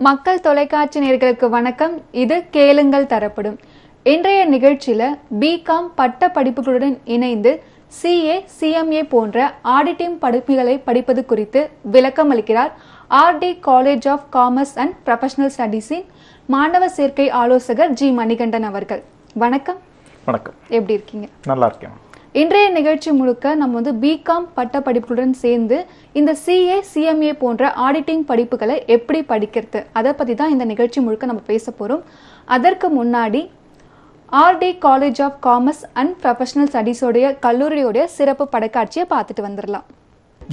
மக்கள் தொலைக்காட்சி நேயர்களுக்கு வணக்கம். இது கேளுங்கள் தரப்படும். இன்றைய நிகழ்ச்சியில பிகாம் பட்ட படிப்புகளுடன் இணைந்து சிஏ, சிஎம்ஏ போன்ற ஆடிட்டிங் படிப்புகளை படிப்பது குறித்து விளக்கம் அளிக்கிறார் RD college of commerce and professional ஸ்டடீஸின் மாணவ சேர்க்கை ஆலோசகர் ஜி மணிகண்டன் அவர்கள். வணக்கம். வணக்கம். எப்படி இருக்கீங்க? நல்லா இருக்கேன். இன்றைய நிகழ்ச்சி முழுக்க நம்ம பிகாம் பட்ட படிப்புகளுடன் சேர்ந்து இந்த சிஏ, சிஎம்ஏ போன்ற ஆடிட்டிங் படிப்புகளை எப்படி படிக்கிறது அதை பற்றி தான் இந்த நிகழ்ச்சி முழுக்க நம்ம பேச போகிறோம். அதற்கு முன்னாடி RD college of commerce and professional ஸ்டடீஸோடைய கல்லூரியோடைய சிறப்பு படக்காட்சியை பார்த்துட்டு வந்துடலாம்.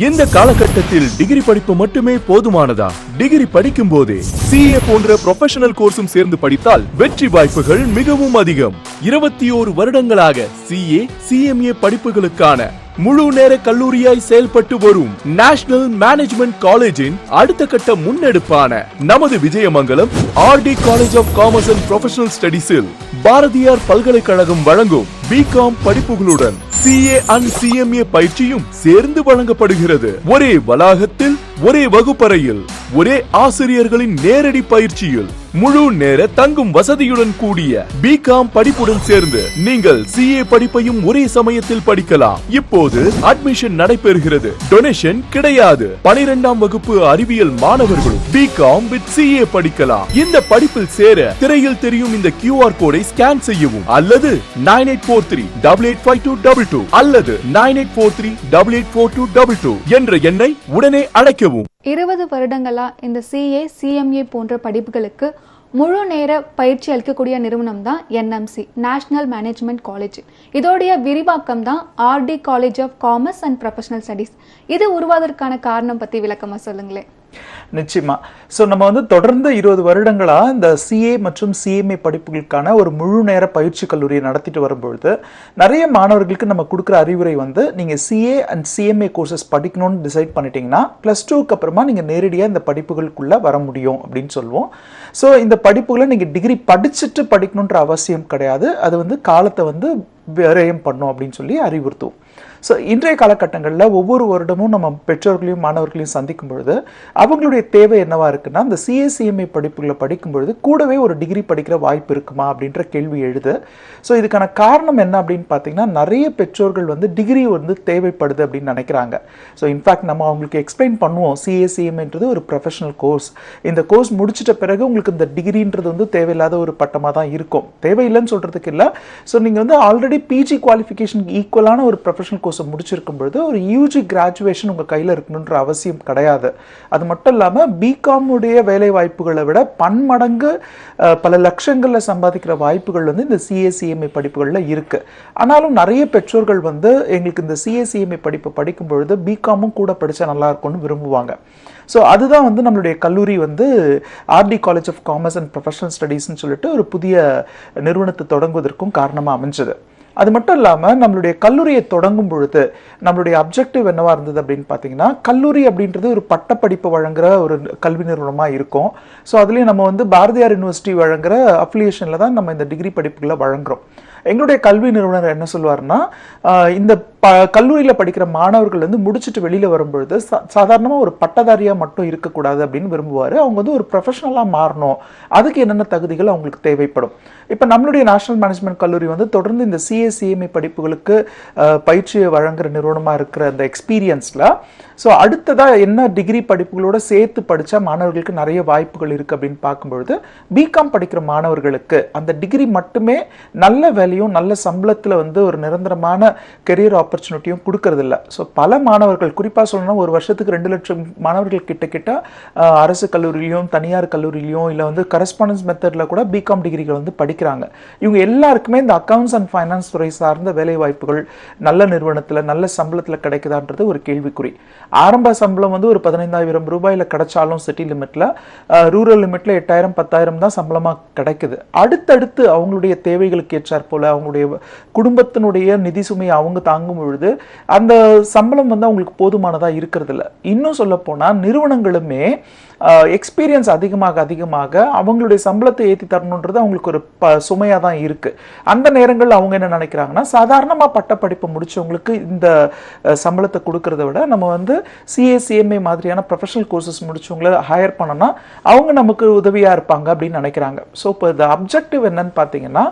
இந்த காலகட்டத்தில் டிகிரி படிப்பு மட்டுமே போதுமானதா? டிகிரி படிக்கும் போதே சிஏ போன்ற ப்ரொஃபஷனல் கோர்ஸும் சேர்ந்து படித்தால் வெற்றி வாய்ப்புகள் மிகவும் அதிகம். 21 வருடங்களாக சிஏ, சிஎம்ஏ படிப்புகளுக்கான முழு நேர கல்லூரியாய் செயல்பட்டு வரும் நேஷனல் மேனேஜ்மெண்ட் காலேஜின் அடுத்த கட்ட முன்னெடுப்பான நமது Vijayamangalam RT college of commerce and professional ஸ்டடீஸில் பாரதியார் பல்கலைக்கழகம் வழங்கும் பிகாம் படிப்புகளுடன் சிஏ அண்ட் சிஎம்ஏ பயிற்சியும் சேர்ந்து வழங்கப்படுகிறது. ஒரே வளாகத்தில், ஒரே வகுப்பறையில், ஒரே ஆசிரியர்களின் நேரடி பயிற்சியில் முழு நேர தங்கும் வசதியுடன் கூடிய பிகாம் படிப்புடன் சேர்ந்து நீங்கள் சிஏ படிப்பையும் ஒரே சமயத்தில் படிக்கலாம். இப்போது அட்மிஷன் நடைபெறுகிறது. டொனேஷன் கிடையாது. 12ஆம் வகுப்பு அறிவியல் மாணவர்களும் பிகாம் வித் சிஏ படிக்கலாம். இந்த படிப்பில் சேர திரையில் தெரியும் இந்த QR கோடை ஸ்கேன் செய்யவும் அல்லது 9843885222 அல்லது 9843884222 என்ற எண்ணை உடனே அழைக்கவும். 20 வருடங்களா இந்த சிஏ, சிஎம்ஏ போன்ற படிப்புகளுக்கு முழு நேர பயிற்சி அளிக்கக்கூடிய நிறுவனம் தான் NMC, நேஷனல் மேனேஜ்மெண்ட் காலேஜ். இதோடைய விரிவாக்கம் தான் RD college of commerce and professional studies. இது உருவாவதற்கான காரணம் பத்தி விளக்கமா சொல்லுங்களேன். நிச்சயமா. நம்ம தொடர்ந்து 20 வருடங்களா இந்த சிஏ மற்றும் சிஎம்ஏ படிப்புகளுக்கான ஒரு முழு நேர பயிற்சி கல்லூரியை நடத்திட்டு வரும்பொழுது நிறைய மாணவர்களுக்கு நம்ம கொடுக்குற அறிவுரை நீங்க சிஏ அண்ட் சிஎம்ஏ கோர்சஸ் படிக்கணும்னு டிசைட் பண்ணிட்டீங்கன்னா +2க்கு அப்புறமா நீங்க நேரடியாக இந்த படிப்புகளுக்குள்ள வர முடியும் அப்படின்னு சொல்லுவோம். இந்த படிப்புகளை நீங்க டிகிரி படிச்சுட்டு படிக்கணுன்ற அவசியம் கிடையாது. அது காலத்தை விரயம் பண்ணும் அப்படின்னு சொல்லி அறிவுறுத்துவோம். இன்றைய காலகட்டங்களில் ஒவ்வொரு வருடமும் நம்ம பெற்றோர்களையும் மாணவர்களையும் சந்திக்கும் பொழுது அவங்களுடைய தேவை என்னவா இருக்குன்னா, இந்த சிஏ, சிஎம்ஏ படிப்புகளை படிக்கும் பொழுது கூடவே ஒரு டிகிரி படிக்கிற வாய்ப்பு இருக்குமா அப்படின்ற கேள்வி எழுது. இதுக்கான காரணம் என்ன அப்படின்னு பார்த்தீங்கன்னா, நிறைய பெற்றோர்கள் டிகிரி தேவைப்படுது அப்படின்னு நினைக்கிறாங்க. இன்ஃபேக்ட் நம்ம அவங்களுக்கு எக்ஸ்பிளைன் பண்ணுவோம், சிஏ, சிஎம்ஏன்றது ஒரு ப்ரொஃபஷனல் கோர்ஸ். இந்த கோர்ஸ் முடிச்சிட்ட பிறகு உங்களுக்கு இந்த டிகிரின்றது தேவையில்லாத ஒரு பட்டமாக தான் இருக்கும். தேவையில்லைன்னு சொல்றதுக்கு இல்லை. நீங்கள் ஆல்ரெடி பிஜி குவாலிஃபிகேஷனுக்கு ஈக்குவலான ஒரு ப்ரொஃபஷனல் கோர்ஸை முடிச்சிருக்கும் பொழுது ஒரு யூஜி கிராஜுவேஷன் உங்கள் கையில் இருக்கணுன்ற அவசியம் கிடையாது. அது மட்டும் இல்லாமல் பிகாம் உடைய வேலை வாய்ப்புகளை விட பன்மடங்கு பல லட்சங்களில் சம்பாதிக்கிற வாய்ப்புகள் இந்த சிஏ, சிஎம்ஏ படிப்புகளில் இருக்கு. ஆனாலும் நிறைய பெற்றோர்கள் எங்களுக்கு இந்த சிஏ, சிஎம்ஏ படிப்பை படிக்கும் பொழுது பிகாமும் கூட படித்தா நல்லா இருக்கும்னு விரும்புவாங்க. அதுதான் நம்மளுடைய கல்லூரி RD college of commerce and professional ஸ்டடீஸ்ன்னு சொல்லிட்டு ஒரு புதிய நிறுவனத்தை தொடங்குவதற்கும் காரணமாக அமைஞ்சது. அது மட்டும் இல்லாமல் நம்மளுடைய கல்லூரியை தொடங்கும் பொழுது நம்மளுடைய அப்ஜெக்டிவ் என்னவா இருந்தது அப்படின்னு பார்த்தீங்கன்னா, கல்லூரி அப்படின்றது ஒரு பட்டப்படிப்பு வழங்குற ஒரு கல்வி நிறுவனமாக இருக்கும். அதுலேயும் நம்ம பாரதியார் யூனிவர்சிட்டி வழங்குற அஃபிலியேஷனில் தான் நம்ம இந்த டிகிரி படிப்புகளை வழங்குறோம். எங்களுடைய கல்வி நிறுவனர் என்ன சொல்லுவார்னா, இந்த கல்லூரியில் படிக்கிற மாணவர்கள் முடிச்சுட்டு வெளியில் வரும்பொழுது சாதாரணமாக ஒரு பட்டதாரியாக மட்டும் இருக்கக்கூடாது அப்படின்னு விரும்புவார். அவங்க ஒரு ப்ரொஃபஷனலாக மாறணும். அதுக்கு என்னென்ன தகுதிகள் அவங்களுக்கு தேவைப்படும். இப்போ நம்மளுடைய நேஷனல் மேனேஜ்மெண்ட் கல்லூரி தொடர்ந்து இந்த சிஏ, சிஎம்ஏ படிப்புகளுக்கு பயிற்சியை வழங்குற நிறுவனமாக இருக்கிற அந்த எக்ஸ்பீரியன்ஸில் அடுத்ததாக என்ன டிகிரி படிப்புகளோட சேர்த்து படித்தா மாணவர்களுக்கு நிறைய வாய்ப்புகள் இருக்குது அப்படின்னு பார்க்கும்பொழுது, பிகாம் படிக்கிற மாணவர்களுக்கு அந்த டிகிரி மட்டுமே நல்ல வேலையும் நல்ல சம்பளத்தில் ஒரு நிரந்தரமான கெரியர் ஆப்பர்ச்சுனிட்டியும் கொடுக்கறதில்ல. பல மாணவர்கள், குறிப்பாக சொல்லணும்னா ஒரு வருஷத்துக்கு 2 லட்சம் மாணவர்கள் கிட்ட அரசு கல்லூரியிலையும் தனியார் கல்லூரியிலையும் இல்லை கரஸ்பாண்டன்ஸ் மெத்தடில் கூட பிகாம் டிகிரிகள் படிக்கிறாங்க. இவங்க எல்லாருக்குமே இந்த அக்கவுண்ட்ஸ் அண்ட் ஃபைனான்ஸ் துறை சார்ந்த வேலை வாய்ப்புகள் நல்ல நிறுவனத்தில் நல்ல சம்பளத்தில் கிடைக்குதான்றது ஒரு கேள்விக்குறி. ஆரம்ப சம்பளம் ஒரு 15,000 ரூபாயில் கிடைச்சாலும் சிட்டி லிமிட்டில், ரூரல் லிமிட்டில் 8,000 10,000 தான் சம்பளமாக கிடைக்குது. அடுத்தடுத்து அவங்களுடைய தேவைகளுக்கு ஏற்றாற் போல அவங்களுடைய குடும்பத்தினுடைய நிதி சுமையை அவங்க தாங்கும் பொழுது அந்த சம்பளம் அவங்களுக்கு போதுமானதாக இருக்கிறது இல்லை. இன்னும் சொல்ல போனால் நிறுவனங்களுமே எக்ஸ்பீரியன்ஸ் அதிகமாக அதிகமாக அவங்களுடைய சம்பளத்தை ஏற்றி தரணுன்றது அவங்களுக்கு ஒரு சுமையாக தான் இருக்குது. அந்த நேரங்களில் அவங்க என்ன நினைக்கிறாங்கன்னா, சாதாரணமாக பட்டப்படிப்பு முடிச்சவங்களுக்கு இந்த சம்பளத்தை கொடுக்கறத விட நம்ம வந்து CA CMA மாதிரியான ப்ரொஃபஷனல் கோர்சஸ் முடிச்சவங்களை ஹையர் பண்ணனா அவங்க நமக்கு உதவியா இருப்பாங்க அப்படின்னு நினைக்கிறாங்க. ஸோ இப்போ இந்த அப்ஜெக்டிவ் என்னன்னு பார்த்தீங்கன்னா,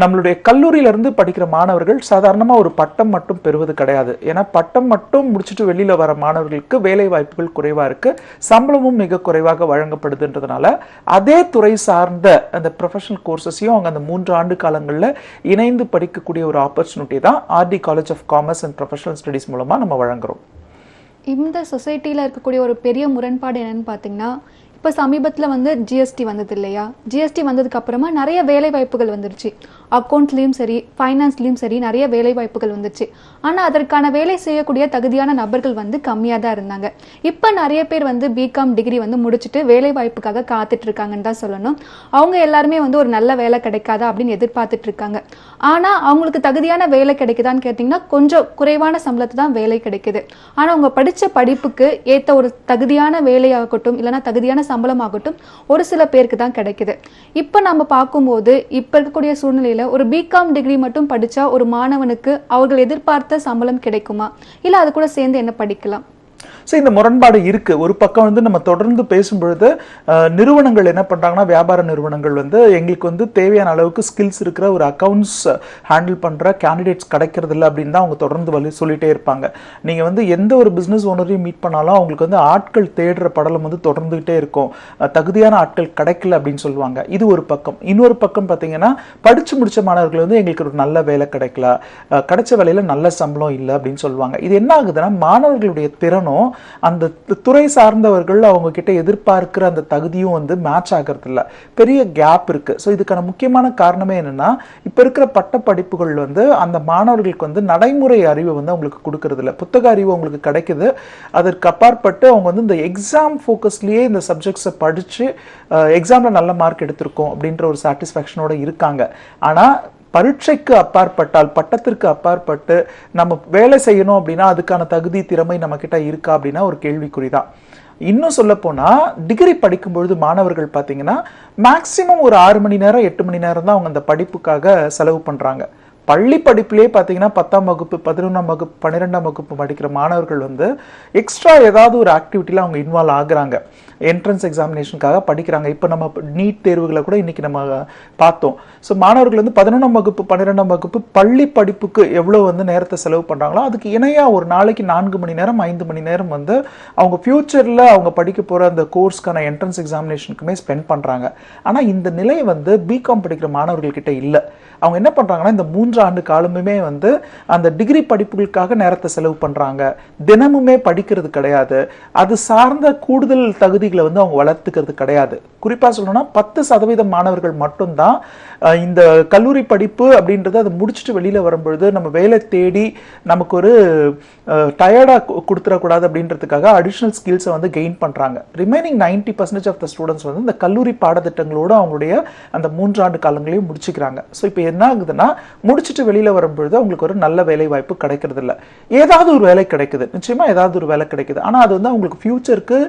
நம்மளுடைய கல்லூரியிலிருந்து படிக்கிற மாணவர்கள் சாதாரணமா ஒரு பட்டம் மட்டும் பெறுவது கிடையாது. ஏன்னா பட்டம் மட்டும் முடிச்சுட்டு வெளியில வர மாணவர்களுக்கு வேலை வாய்ப்புகள் குறைவா இருக்கு, சம்பளமும் மிக குறைவாக வழங்கப்படுதுன்றதுனால அதே துறை சார்ந்த அந்த ப்ரொஃபஷனல் கோர்சஸையும் அவங்க அந்த 3 ஆண்டு காலங்களில் இணைந்து படிக்கக்கூடிய ஒரு ஆப்பர்ச்சுனிட்டி தான் RD college of commerce and professional studies மூலமா நம்ம வழங்குறோம். இந்த சொசைட்டியில் இருக்கக்கூடிய ஒரு பெரிய முரண்பாடு என்னன்னு பார்த்தீங்கன்னா, இப்போ சமீபத்தில் வந்து ஜிஎஸ்டி வந்தது இல்லையா? ஜிஎஸ்டி வந்ததுக்கு அப்புறமா நிறைய வேலை வாய்ப்புகள் வந்துருச்சு. அக்கௌண்ட்ஸ்லேயும் சரி, ஃபைனான்ஸ்லேயும் சரி நிறைய வேலை வாய்ப்புகள் வந்துருச்சு. ஆனால் அதற்கான வேலை செய்யக்கூடிய தகுதியான நபர்கள் வந்து கம்மியாக தான் இருந்தாங்க. இப்போ நிறைய பேர் வந்து பிகாம் டிகிரி வந்து முடிச்சுட்டு வேலை வாய்ப்புக்காக காத்துட்டு இருக்காங்கன்னு தான் சொல்லணும். அவங்க எல்லாருமே வந்து ஒரு நல்ல வேலை கிடைக்காதா அப்படின்னு எதிர்பார்த்துட்டு இருக்காங்க. ஆனால் அவங்களுக்கு தகுதியான வேலை கிடைக்குதான்னு கேட்டிங்கன்னா கொஞ்சம் குறைவான சம்பளத்து தான் வேலை கிடைக்குது. ஆனால் அவங்க படித்த படிப்புக்கு ஏற்ற ஒரு தகுதியான வேலையாகட்டும் இல்லைனா தகுதியான சம்பளமாகட்டும் ஒரு சில பேருக்கு தான் கிடைக்குது. இப்போ நம்ம பார்க்கும்போது இப்போ இருக்கக்கூடிய சூழ்நிலையில் ஒரு பிகாம் டிகிரி மட்டும் படிச்சா ஒரு மாணவனுக்கு அவர்கள் எதிர்பார்த்த சம்பளம் கிடைக்குமா, இல்லை அது கூட சேர்ந்து என்ன படிக்கலாம்? ஸோ இந்த முரண்பாடு இருக்கு. ஒரு பக்கம் வந்து நம்ம தொடர்ந்து பேசும்பொழுது நிறுவனங்கள் என்ன பண்றாங்கன்னா, வியாபார நிறுவனங்கள் வந்து எங்களுக்கு வந்து தேவையான அளவுக்கு ஸ்கில்ஸ் இருக்கிற ஒரு அக்கௌண்ட்ஸ் ஹேண்டில் பண்ற கேண்டிடேட்ஸ் கிடைக்கிறது இல்லை அப்படின்னு தான் அவங்க தொடர்ந்து சொல்லிட்டே இருப்பாங்க. நீங்க வந்து எந்த ஒரு பிசினஸ் ஓனரையும் மீட் பண்ணாலும் அவங்களுக்கு வந்து ஆட்கள் தேடுற படலம் வந்து தொடர்ந்துகிட்டே இருக்கும், தகுதியான ஆட்கள் கிடைக்கல அப்படின்னு சொல்லுவாங்க. இது ஒரு பக்கம். இன்னொரு பக்கம் பார்த்தீங்கன்னா, படிச்சு முடிச்ச மாணவர்கள் வந்து எங்களுக்கு ஒரு நல்ல வேலை கிடைக்கல, கிடைச்ச வேலையில நல்ல சம்பளம் இல்லை அப்படின்னு சொல்லுவாங்க. இது என்ன ஆகுதுன்னா, மாணவர்களுடைய திறனும் அந்த துறை சார்ந்தவர்கள் அவங்க கிட்ட எதிர்பார்க்கிற அந்த தகுதியும் வந்து மேட்ச் ஆகிறது இல்லை, பெரிய கேப் இருக்கு. ஸோ இதுக்கான முக்கியமான காரணமே என்னன்னா, இப்ப இருக்கிற பட்ட படிப்புகள் வந்து அந்த மாணவர்களுக்கு வந்து நடைமுறை அறிவை வந்து அவங்களுக்கு கொடுக்கறது இல்லை. புத்தக அறிவு அவங்களுக்கு கிடைக்குது, அதற்கு அப்பாற்பட்டு அவங்க வந்து இந்த எக்ஸாம் ஃபோக்கஸ்லயே இந்த சப்ஜெக்ட்ஸை படிச்சு எக்ஸாம்ல நல்ல மார்க் எடுத்திருக்கோம் அப்படின்ற ஒரு சாட்டிஸ்ஃபேக்ஷனோட இருக்காங்க. ஆனா பரீட்சைக்கு அப்பாற்பட்டால், பட்டத்திற்கு அப்பாற்பட்டு நம்ம வேலை செய்யணும் அப்படின்னா அதுக்கான தகுதி திறமை நம்ம கிட்ட இருக்கா அப்படின்னா ஒரு கேள்விக்குறிதான். இன்னும் சொல்ல போனா, டிகிரி படிக்கும்பொழுது மாணவர்கள் பார்த்தீங்கன்னா மேக்சிமம் ஒரு 6 மணி நேரம் 8 மணி நேரம் தான் அவங்க அந்த படிப்புக்காக செலவு பண்றாங்க. பள்ளி படிப்புலேயே பார்த்தீங்கன்னா 10ஆம் வகுப்பு 11ஆம் வகுப்பு 12ஆம் வகுப்பு படிக்கிற மாணவர்கள் வந்து எக்ஸ்ட்ரா ஏதாவது ஒரு ஆக்டிவிட்டியில் அவங்க இன்வால்வ் ஆகுறாங்க, என்ட்ரன்ஸ் எக்ஸாமினேஷனுக்காக படிக்கிறாங்க. இப்போ நம்ம நீட் தேர்வுகளை கூட இன்னைக்கு நம்ம பார்த்தோம். ஸோ மாணவர்கள் வந்து 11ஆம் வகுப்பு 12ஆம் வகுப்பு பள்ளி படிப்புக்கு எவ்வளோ வந்து நேரத்தை செலவு பண்ணுறாங்களோ அதுக்கு இணையாக ஒரு நாளைக்கு 4 மணி நேரம் 5 மணி நேரம் வந்து அவங்க ஃபியூச்சரில் அவங்க படிக்க போகிற அந்த கோர்ஸ்க்கான என்ட்ரன்ஸ் எக்ஸாமினேஷனுக்குமே ஸ்பெண்ட் பண்ணுறாங்க. ஆனால் இந்த நிலை வந்து பிகாம் படிக்கிற மாணவர்கள்கிட்ட இல்லை. அவங்க என்ன பண்ணுறாங்கன்னா, இந்த 3 ஆண்டு காலமுமே வந்து அந்த டிகிரி படிப்புகளுக்காக நேரத்தை செலவு பண்ணுறாங்க, தினமுமே படிக்கிறது கிடையாது, அது சார்ந்த கூடுதல் தகுதிகளை வந்து அவங்க வளர்த்துக்கிறது கிடையாது. குறிப்பாக சொல்லணும்னா 10% மாணவர்கள் மட்டும்தான் இந்த கல்லூரி படிப்பு அப்படின்றது அதை முடிச்சுட்டு வெளியில் வரும்பொழுது நம்ம வேலை தேடி நமக்கு ஒரு டயர்டாக கொடுத்துடக்கூடாது அப்படின்றதுக்காக அடிஷ்னல் ஸ்கில்ஸை வந்து கெயின் பண்ணுறாங்க. ரிமைனிங் 90% ஆஃப் த ஸ்டூடெண்ட்ஸ் வந்து இந்த கல்லூரி பாடத்திட்டங்களோடு அவங்களுடைய அந்த 3 ஆண்டு காலங்களையும் முடிச்சுக்கிறாங்க. ஸோ இப்போ என்ன ஆகுதுன்னா, முடிச்சுட்டு வெளியில் வரும்பொழுது அவங்களுக்கு ஒரு நல்ல வேலை வாய்ப்பு கிடைக்கிறது இல்லை. ஏதாவது ஒரு வேலை கிடைக்குது, நிச்சயமாக ஏதாவது ஒரு வேலை கிடைக்குது, ஆனால் அது வந்து அவங்களுக்கு ஃபியூச்சருக்கு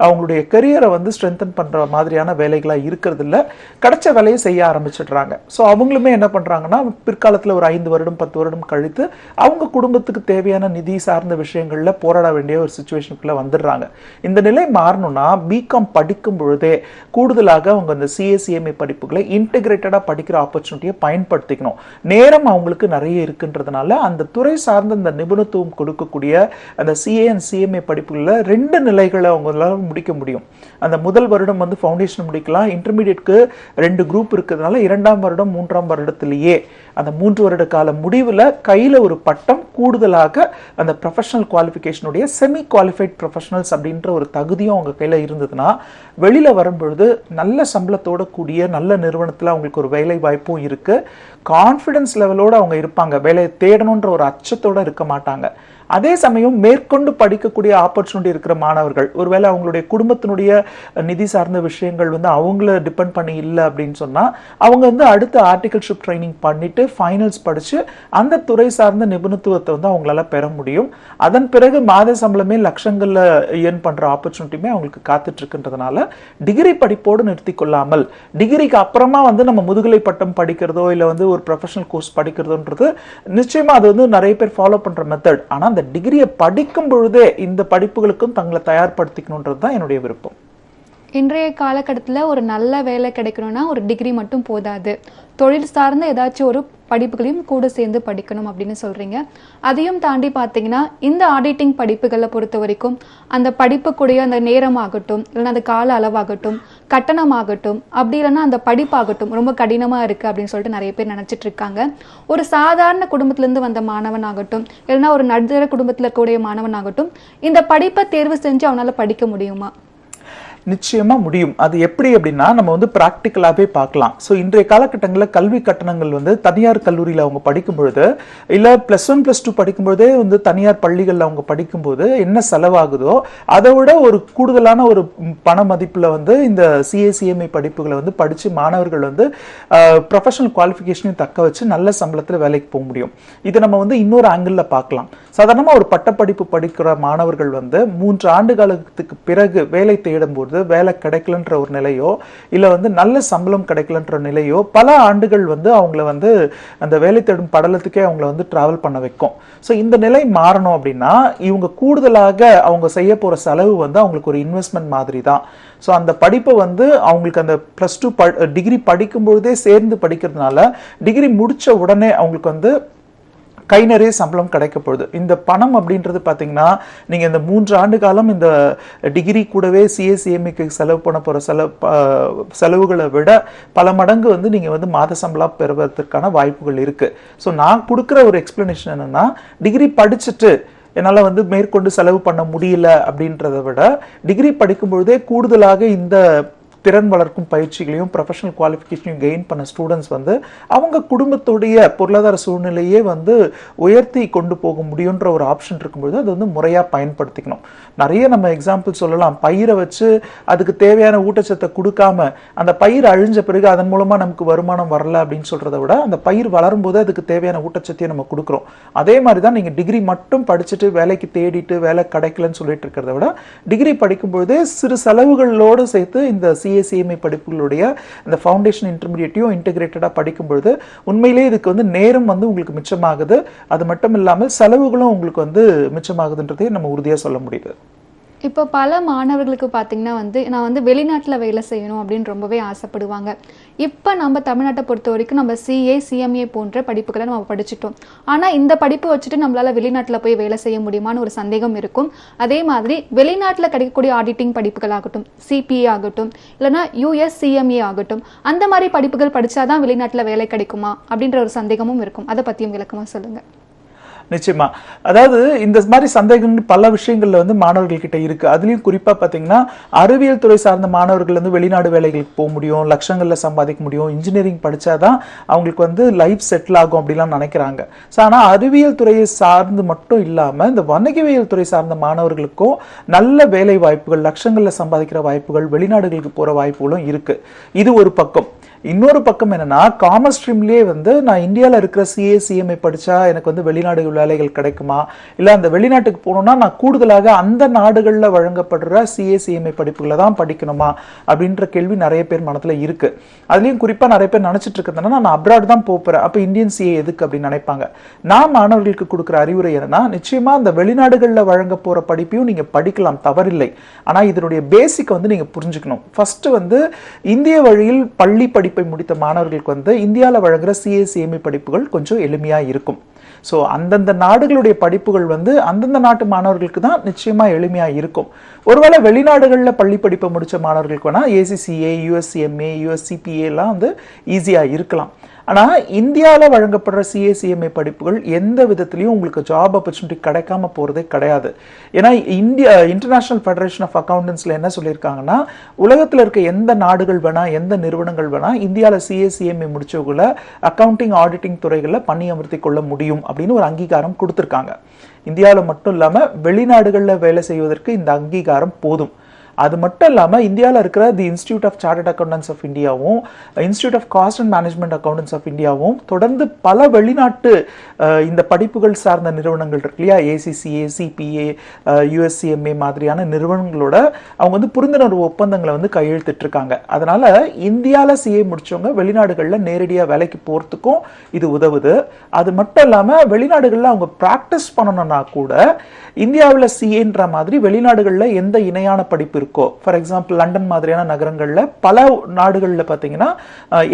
அவங்களுடைய கெரியரை வந்து ஸ்ட்ரென்தன் பண்ணுற மாதிரியான வேலைகளாக இருக்கிறது இல்லை. கிடைச்ச வேலையை செய்ய ஆரம்பிச்சிடுறாங்க. ஸோ அவங்களுமே என்ன பண்ணுறாங்கன்னா, பிற்காலத்தில் ஒரு 5 வருடம் 10 வருடம் கழித்து அவங்க குடும்பத்துக்கு தேவையான நிதி சார்ந்த விஷயங்களில் போராட வேண்டிய ஒரு சிச்சுவேஷனுக்குள்ளே வந்துடுறாங்க. இந்த நிலை மாறணும்னா பிகாம் படிக்கும் பொழுதே கூடுதலாக அவங்க அந்த CA/CMA படிப்புகளை இன்டெகிரேட்டடாக படிக்கிற ஆப்பர்ச்சுனிட்டியை பயன்படுத்திக்கணும். நேரம் அவங்களுக்கு நிறைய இருக்குன்றதுனால அந்த துறை சார்ந்த அந்த நிபுணத்துவம் கொடுக்கக்கூடிய அந்த CA and CMA படிப்புகளில் 2 நிலைகளை அவங்களால முடிக்க முடியும். அந்த முதல் வருடம் வந்து ஃபவுண்டேஷன் முடிக்கலாம், இன்டர்மீடியட்க்கு 2 குரூப் இருக்கிறதுனால 2ஆம் வருடம் 3ஆம் வருடத்திலேயே அந்த 3 வருட கால முடிவில் கையில் ஒரு பட்டம், கூடுதலாக அந்த ப்ரொஃபஷனல் குவாலிஃபிகேஷனுடைய செமி குவாலிஃபைட் ப்ரொஃபஷனல்ஸ் அப்படின்ற ஒரு தகுதியும் அவங்க கையில் இருந்ததுன்னா வெளியில் வரும்பொழுது நல்ல சம்பளத்தோட கூடிய நல்ல நிறுவனத்தில் அவங்களுக்கு ஒரு வேலை வாய்ப்பும் இருக்குது. கான்ஃபிடன்ஸ் லெவலோடு அவங்க இருப்பாங்க, வேலையை தேடணுன்ற ஒரு அச்சத்தோடு இருக்க மாட்டாங்க. அதே சமயம் மேற்கொண்டு படிக்கக்கூடிய ஆப்பர்ச்சுனிட்டி இருக்கிற மாணவர்கள், ஒருவேளை அவங்களுடைய குடும்பத்தினுடைய நிதி சார்ந்த விஷயங்கள் வந்து அவங்கள டிபெண்ட் பண்ணி இல்லை அப்படின்னு சொன்னால் அவங்க வந்து அடுத்து ஆர்டிகல்ஷிப் ட்ரைனிங் பண்ணிட்டு ஃபைனல்ஸ் படித்து அந்த துறை சார்ந்த நிபுணத்துவத்தை வந்து அவங்களால பெற முடியும். அதன் பிறகு மாத சம்பளமே லட்சங்களில் ஏர்ன் பண்ணுற ஆப்பர்ச்சுனிட்டியுமே அவங்களுக்கு காத்துட்டு இருக்குன்றதுனால டிகிரி படிப்போடு நிறுத்தி கொள்ளாமல் டிகிரிக்கு அப்புறமா வந்து நம்ம முதுகலை பட்டம் படிக்கிறதோ இல்லை வந்து ஒரு ப்ரொஃபஷனல் கோர்ஸ் படிக்கிறதோன்றது நிச்சயமாக அது வந்து நிறைய பேர் ஃபாலோ பண்ணுற மெத்தட். ஆனால் அந்த அந்த டிகிரியை படிக்கும் பொழுதே இந்த படிப்புகளுக்கும் தங்களை தயார்படுத்திக்கணுன்றது தான் என்னுடைய விருப்பம். இன்றைய காலகட்டத்தில் ஒரு நல்ல வேலை கிடைக்கணும்னா ஒரு டிகிரி மட்டும் போதாது, தொழில் சார்ந்த ஏதாச்சும் ஒரு படிப்புகளையும் கூட சேர்ந்து படிக்கணும் அப்படின்னு சொல்றீங்க. அதையும் தாண்டி பார்த்தீங்கன்னா இந்த ஆடிட்டிங் படிப்புகளை பொறுத்த வரைக்கும் அந்த படிப்புக்குடைய அந்த நேரமாகட்டும், இல்லைன்னா அந்த கால அளவாகட்டும், கட்டணமாகட்டும், அப்படி இல்லைன்னா அந்த படிப்பாகட்டும் ரொம்ப கடினமா இருக்கு அப்படின்னு சொல்லிட்டு நிறைய பேர் நினைச்சிட்டு இருக்காங்க. ஒரு சாதாரண குடும்பத்திலிருந்து வந்த மாணவன் ஆகட்டும், இல்லைன்னா ஒரு நடுத்தர குடும்பத்தில் இருக்கக்கூடிய மாணவன் ஆகட்டும், இந்த படிப்பை தேர்வு செஞ்சு அவனால படிக்க முடியுமா? நிச்சயமா முடியும். அது எப்படி அப்படின்னா நம்ம வந்து பிராக்டிக்கலாகவே பார்க்கலாம். ஸோ இன்றைய காலகட்டங்களில் கல்வி கட்டணங்கள் வந்து தனியார் கல்லூரியில் அவங்க படிக்கும் பொழுது, இல்லை +1 +2 படிக்கும்போதே வந்து தனியார் பள்ளிகளில் அவங்க படிக்கும்போது என்ன செலவாகுதோ அதை விட ஒரு கூடுதலான ஒரு பண மதிப்பில் வந்து இந்த CA/CMA படிப்புகளை வந்து படித்து மாணவர்கள் வந்து ப்ரொஃபஷனல் குவாலிஃபிகேஷனையும் தக்க வச்சு நல்ல சம்பளத்தில் வேலைக்கு போக முடியும். இது நம்ம வந்து இன்னொரு ஆங்கிளில் பார்க்கலாம். சாதாரணமாக ஒரு பட்டப்படிப்பு படிக்கிற மாணவர்கள் வந்து 3 ஆண்டு காலத்துக்கு பிறகு வேலை தேடும்போது வேலை கிடைக்கலன்ற ஒரு நிலையோ, இல்லை வந்து நல்ல சம்பளம் கிடைக்கலன்ற நிலையோ பல ஆண்டுகள் வந்து அவங்கள வந்து அந்த வேலை தேடும் படலத்துக்கே அவங்கள வந்து டிராவல் பண்ண வைக்கும். ஸோ இந்த நிலை மாறணும் அப்படின்னா இவங்க கூடுதலாக அவங்க செய்ய போகிற செலவு வந்து அவங்களுக்கு ஒரு இன்வெஸ்ட்மெண்ட் மாதிரி தான். ஸோ அந்த படிப்பை வந்து அவங்களுக்கு அந்த +2 டிகிரி படிக்கும்பொழுதே சேர்ந்து படிக்கிறதுனால டிகிரி முடித்த உடனே அவங்களுக்கு வந்து கை நிறைய சம்பளம் கிடைக்கப்படுது. இந்த பணம் அப்படின்றது பார்த்தீங்கன்னா நீங்கள் இந்த 3 ஆண்டு காலம் இந்த டிகிரி கூடவே CA/CMAக்கு செலவு பண்ண போகிற செலவுகளை விட பல மடங்கு வந்து நீங்கள் வந்து மாத சம்பளம் பெறுவதற்கான வாய்ப்புகள் இருக்குது. ஸோ நான் கொடுக்குற ஒரு எக்ஸ்பிளனேஷன் என்னென்னா, டிகிரி படிச்சுட்டு என்னால் வந்து மேற்கொண்டு செலவு பண்ண முடியல அப்படின்றத விட டிகிரி படிக்கும் பொழுதே கூடுதலாக இந்த திறன் வளர்க்கும் பயிற்சிகளையும் ப்ரொஃபஷனல் குவாலிஃபிகேஷனையும் கெயின் பண்ண ஸ்டூடெண்ட்ஸ் வந்து அவங்க குடும்பத்துடைய பொருளாதார சூழ்நிலையே வந்து உயர்த்தி கொண்டு போக முடியுன்ற ஒரு ஆப்ஷன் இருக்கும்போது அது வந்து முறையாக பயன்படுத்திக்கணும். நிறைய நம்ம எக்ஸாம்பிள் சொல்லலாம். பயிரை வச்சு அதுக்கு தேவையான ஊட்டச்சத்தை கொடுக்காம அந்த பயிர் அழிஞ்ச பிறகு அதன் மூலமாக நமக்கு வருமானம் வரல அப்படின்னு சொல்கிறத விட அந்த பயிர் வளரும் போது அதுக்கு தேவையான ஊட்டச்சத்தையும் நம்ம கொடுக்குறோம். அதே மாதிரி தான் நீங்கள் டிகிரி மட்டும் படிச்சுட்டு வேலைக்கு தேடிட்டு வேலை கிடைக்கலன்னு சொல்லிட்டு இருக்கிறத விட டிகிரி படிக்கும்போதே சிறு செலவுகளோடு சேர்த்து இந்த CA/CMA படிப்புகளுடைய இந்த ஃபவுண்டேஷன் இன்டர்மீடியட்டையும் இன்டெகிரேட்டடாக படிக்கும்பொழுது உண்மையிலேயே இதுக்கு வந்து நேரம் வந்து உங்களுக்கு மிச்சமாகுது. அது மட்டும் இல்லாமல் செலவுகளும் உங்களுக்கு வந்து மிச்சமாகுதுன்றதையும் நம்ம உறுதியாக சொல்ல முடியுது. இப்போ பல மாணவர்களுக்கு பார்த்தீங்கன்னா நான் வந்து வெளிநாட்டில் வேலை செய்யணும் அப்படின்னு ரொம்பவே ஆசைப்படுவாங்க. இப்போ நம்ம தமிழ்நாட்டை பொறுத்த வரைக்கும் நம்ம CA/CMA போன்ற படிப்புகளை நம்ம படிச்சுட்டோம். ஆனால் இந்த படிப்பு வச்சுட்டு நம்மளால வெளிநாட்டில் போய் வேலை செய்ய முடியுமான்னு ஒரு சந்தேகம் இருக்கும். அதே மாதிரி வெளிநாட்டில் கிடைக்கக்கூடிய ஆடிட்டிங் படிப்புகள் ஆகட்டும், CPA ஆகட்டும், இல்லைனா USCMA ஆகட்டும், அந்த மாதிரி படிப்புகள் படித்தாதான் வெளிநாட்டில் வேலை கிடைக்குமா அப்படின்ற ஒரு சந்தேகமும் இருக்கும். அதை பற்றியும் விளக்கமாக சொல்லுங்கள். நிச்சயமா. அதாவது இந்த மாதிரி சந்தேகங்கள் பல விஷயங்கள்ல வந்து மாணவர்கள் கிட்ட இருக்கு. அதுலயும் குறிப்பா பாத்தீங்கன்னா அறிவியல் துறை சார்ந்த மாணவர்கள் வந்து வெளிநாடு வேலைகளுக்கு போக முடியும், லட்சங்கள்ல சம்பாதிக்க முடியும், இன்ஜினியரிங் படிச்சாதான் அவங்களுக்கு வந்து லைஃப் செட்டில் ஆகும் அப்படிலாம் நினைக்கிறாங்க. ஆனா அறிவியல் துறையை சார்ந்து மட்டும் இல்லாம இந்த வணிகவியல் துறை சார்ந்த மாணவர்களுக்கும் நல்ல வேலை வாய்ப்புகள், லட்சங்கள்ல சம்பாதிக்கிற வாய்ப்புகள், வெளிநாடுகளுக்கு போற வாய்ப்புகளும் இருக்கு. இது ஒரு பக்கம். இன்னொரு பக்கம் என்னன்னா, காமர்ஸ் ஸ்ட்ரீம்லேயே வந்து நான் இந்தியாவில் இருக்கிற CA/CMA படித்தா எனக்கு வந்து வெளிநாடு வேலைகள் கிடைக்குமா, இல்லை அந்த வெளிநாட்டுக்கு போகணுன்னா நான் கூடுதலாக அந்த நாடுகளில் வழங்கப்படுற CA/CMA படிப்புகளை தான் படிக்கணுமா அப்படின்ற கேள்வி நிறைய பேர் மனதில் இருக்குது. அதுலேயும் குறிப்பாக நிறைய பேர் நினச்சிட்டு இருக்கிறதுனா நான் அப்ராட் தான் போகிறேன், அப்போ இந்தியன் CA எதுக்கு அப்படின்னு நினைப்பாங்க. நான் மாணவர்களுக்கு கொடுக்குற அறிவுரை என்னன்னா, நிச்சயமாக அந்த வெளிநாடுகளில் வழங்க போகிற படிப்பையும் நீங்கள் படிக்கலாம், தவறில்லை. ஆனால் இதனுடைய பேசிக்கை வந்து நீங்கள் புரிஞ்சுக்கணும். ஃபஸ்ட்டு வந்து இந்திய வழியில் பள்ளி படிப்பை முடித்த மாணவர்களுக்கு வந்து இந்தியாவில் வழங்குற CA/CMA படிப்புகள் கொஞ்சம் எளிமையாக இருக்கும். ஸோ அந்தந்த நாடுகளுடைய படிப்புகள் வந்து அந்தந்த நாட்டு மாணவர்களுக்கு தான் நிச்சயமாக எளிமையாக இருக்கும். ஒருவேளை வெளிநாடுகளில் பள்ளி படிப்பை முடித்த மாணவர்களுக்கு வேணால் ACCA, USCMA, USCPA வந்து ஈஸியாக இருக்கலாம். ஆனால் இந்தியாவில் வழங்கப்படுற CA/CMA படிப்புகள் எந்த விதத்துலையும் உங்களுக்கு ஜாப் ஆப்பர்ச்சுனிட்டி கிடைக்காம போகிறதே கிடையாது. ஏன்னா இன்டர்நேஷனல் ஃபெடரேஷன் ஆஃப் அக்கௌண்டன்ஸில் என்ன சொல்லியிருக்காங்கன்னா, உலகத்தில் இருக்க எந்த நாடுகள் வேணால், எந்த நிறுவனங்கள் வேணால் இந்தியாவில் CA/CMA முடிச்சவங்கள அக்கௌண்டிங் ஆடிட்டிங் துறைகளில் பணி அமர்த்தி கொள்ள முடியும் அப்படின்னு ஒரு அங்கீகாரம் கொடுத்துருக்காங்க. இந்தியாவில் மட்டும் இல்லாமல் வெளிநாடுகளில் வேலை செய்வதற்கு இந்த அங்கீகாரம் போதும். அது மட்டும் இல்லாமல் இந்தியாவில் இருக்கிற the institute of chartered accountants of இந்தியாவும் institute of cost and management accountants of இந்தியாவும் தொடர்ந்து பல வெளிநாட்டு இந்த படிப்புகள் சார்ந்த நிறுவனங்கள் இருக்கு இல்லையா, ACCA, CPA, USCMA மாதிரியான நிறுவனங்களோட அவங்க வந்து புரிந்துணர்வு ஒப்பந்தங்களை வந்து கையெழுத்திட்டு இருக்காங்க. அதனால இந்தியாவில் CA முடிச்சவங்க வெளிநாடுகளில் நேரடியாக வேலைக்கு போகிறதுக்கும் இது உதவுது. அது மட்டும் இல்லாமல் வெளிநாடுகளில் அவங்க ப்ராக்டிஸ் பண்ணணும்னா கூட இந்தியாவில் CAன்ற மாதிரி வெளிநாடுகளில் எந்த இணையான படிப்பு இருக்கோ, ஃபார் எக்ஸாம்பிள் லண்டன் மாதிரியான நகரங்களில் பல நாடுகளில் பார்த்தீங்கன்னா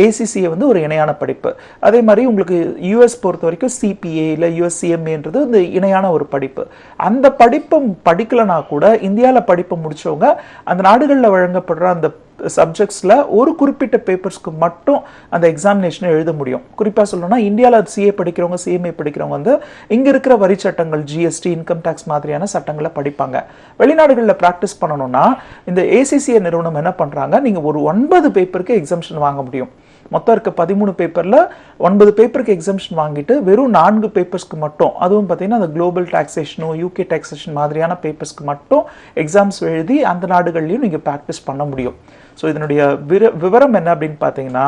ACCA வந்து ஒரு இணையான படிப்பு. அதே மாதிரி உங்களுக்கு US பொறுத்த வரைக்கும் CPA இல்லை USCMAன்றது இந்த இணையான ஒரு படிப்பு. அந்த படிப்பை படிக்கலனா கூட இந்தியாவில் படிப்பை முடிச்சவங்க அந்த நாடுகளில் வழங்கப்படுற அந்த சப்ஜெக்ட்ஸில் ஒரு குறிப்பிட்ட பேப்பர்ஸ்க்கு மட்டும் அந்த எக்ஸாமினேஷனை எழுத முடியும். குறிப்பாக சொல்லணும்னா இந்தியாவில் CA படிக்கிறவங்க CMA படிக்கிறவங்க வந்து இங்கே இருக்கிற வரி சட்டங்கள், GST, இன்கம் டேக்ஸ் மாதிரியான சட்டங்களை படிப்பாங்க. வெளிநாடுகளில் ப்ராக்டிஸ் பண்ணணும்னா இந்த ACCA நிறுவனம் என்ன பண்ணுறாங்க, நீங்கள் ஒரு 9 பேப்பருக்கு எக்ஸம்ஷன் வாங்க முடியும். மொத்தம் இருக்க 13 பேப்பரில் 9 பேப்பருக்கு எக்ஸம்ஷன் வாங்கிட்டு வெறும் 4 பேப்பர்ஸ்க்கு மட்டும், அதுவும் பார்த்தீங்கன்னா அந்த குளோபல் டாக்ஸேஷனும் UK டாக்ஸேஷன் மாதிரியான பேப்பர்ஸ்க்கு மட்டும் எக்ஸாம்ஸ் எழுதி அந்த நாடுகள்லையும் நீங்கள் ப்ராக்டிஸ் பண்ண முடியும். ஸோ இதனுடைய விவரம் என்ன அப்படின்னு பார்த்தீங்கன்னா,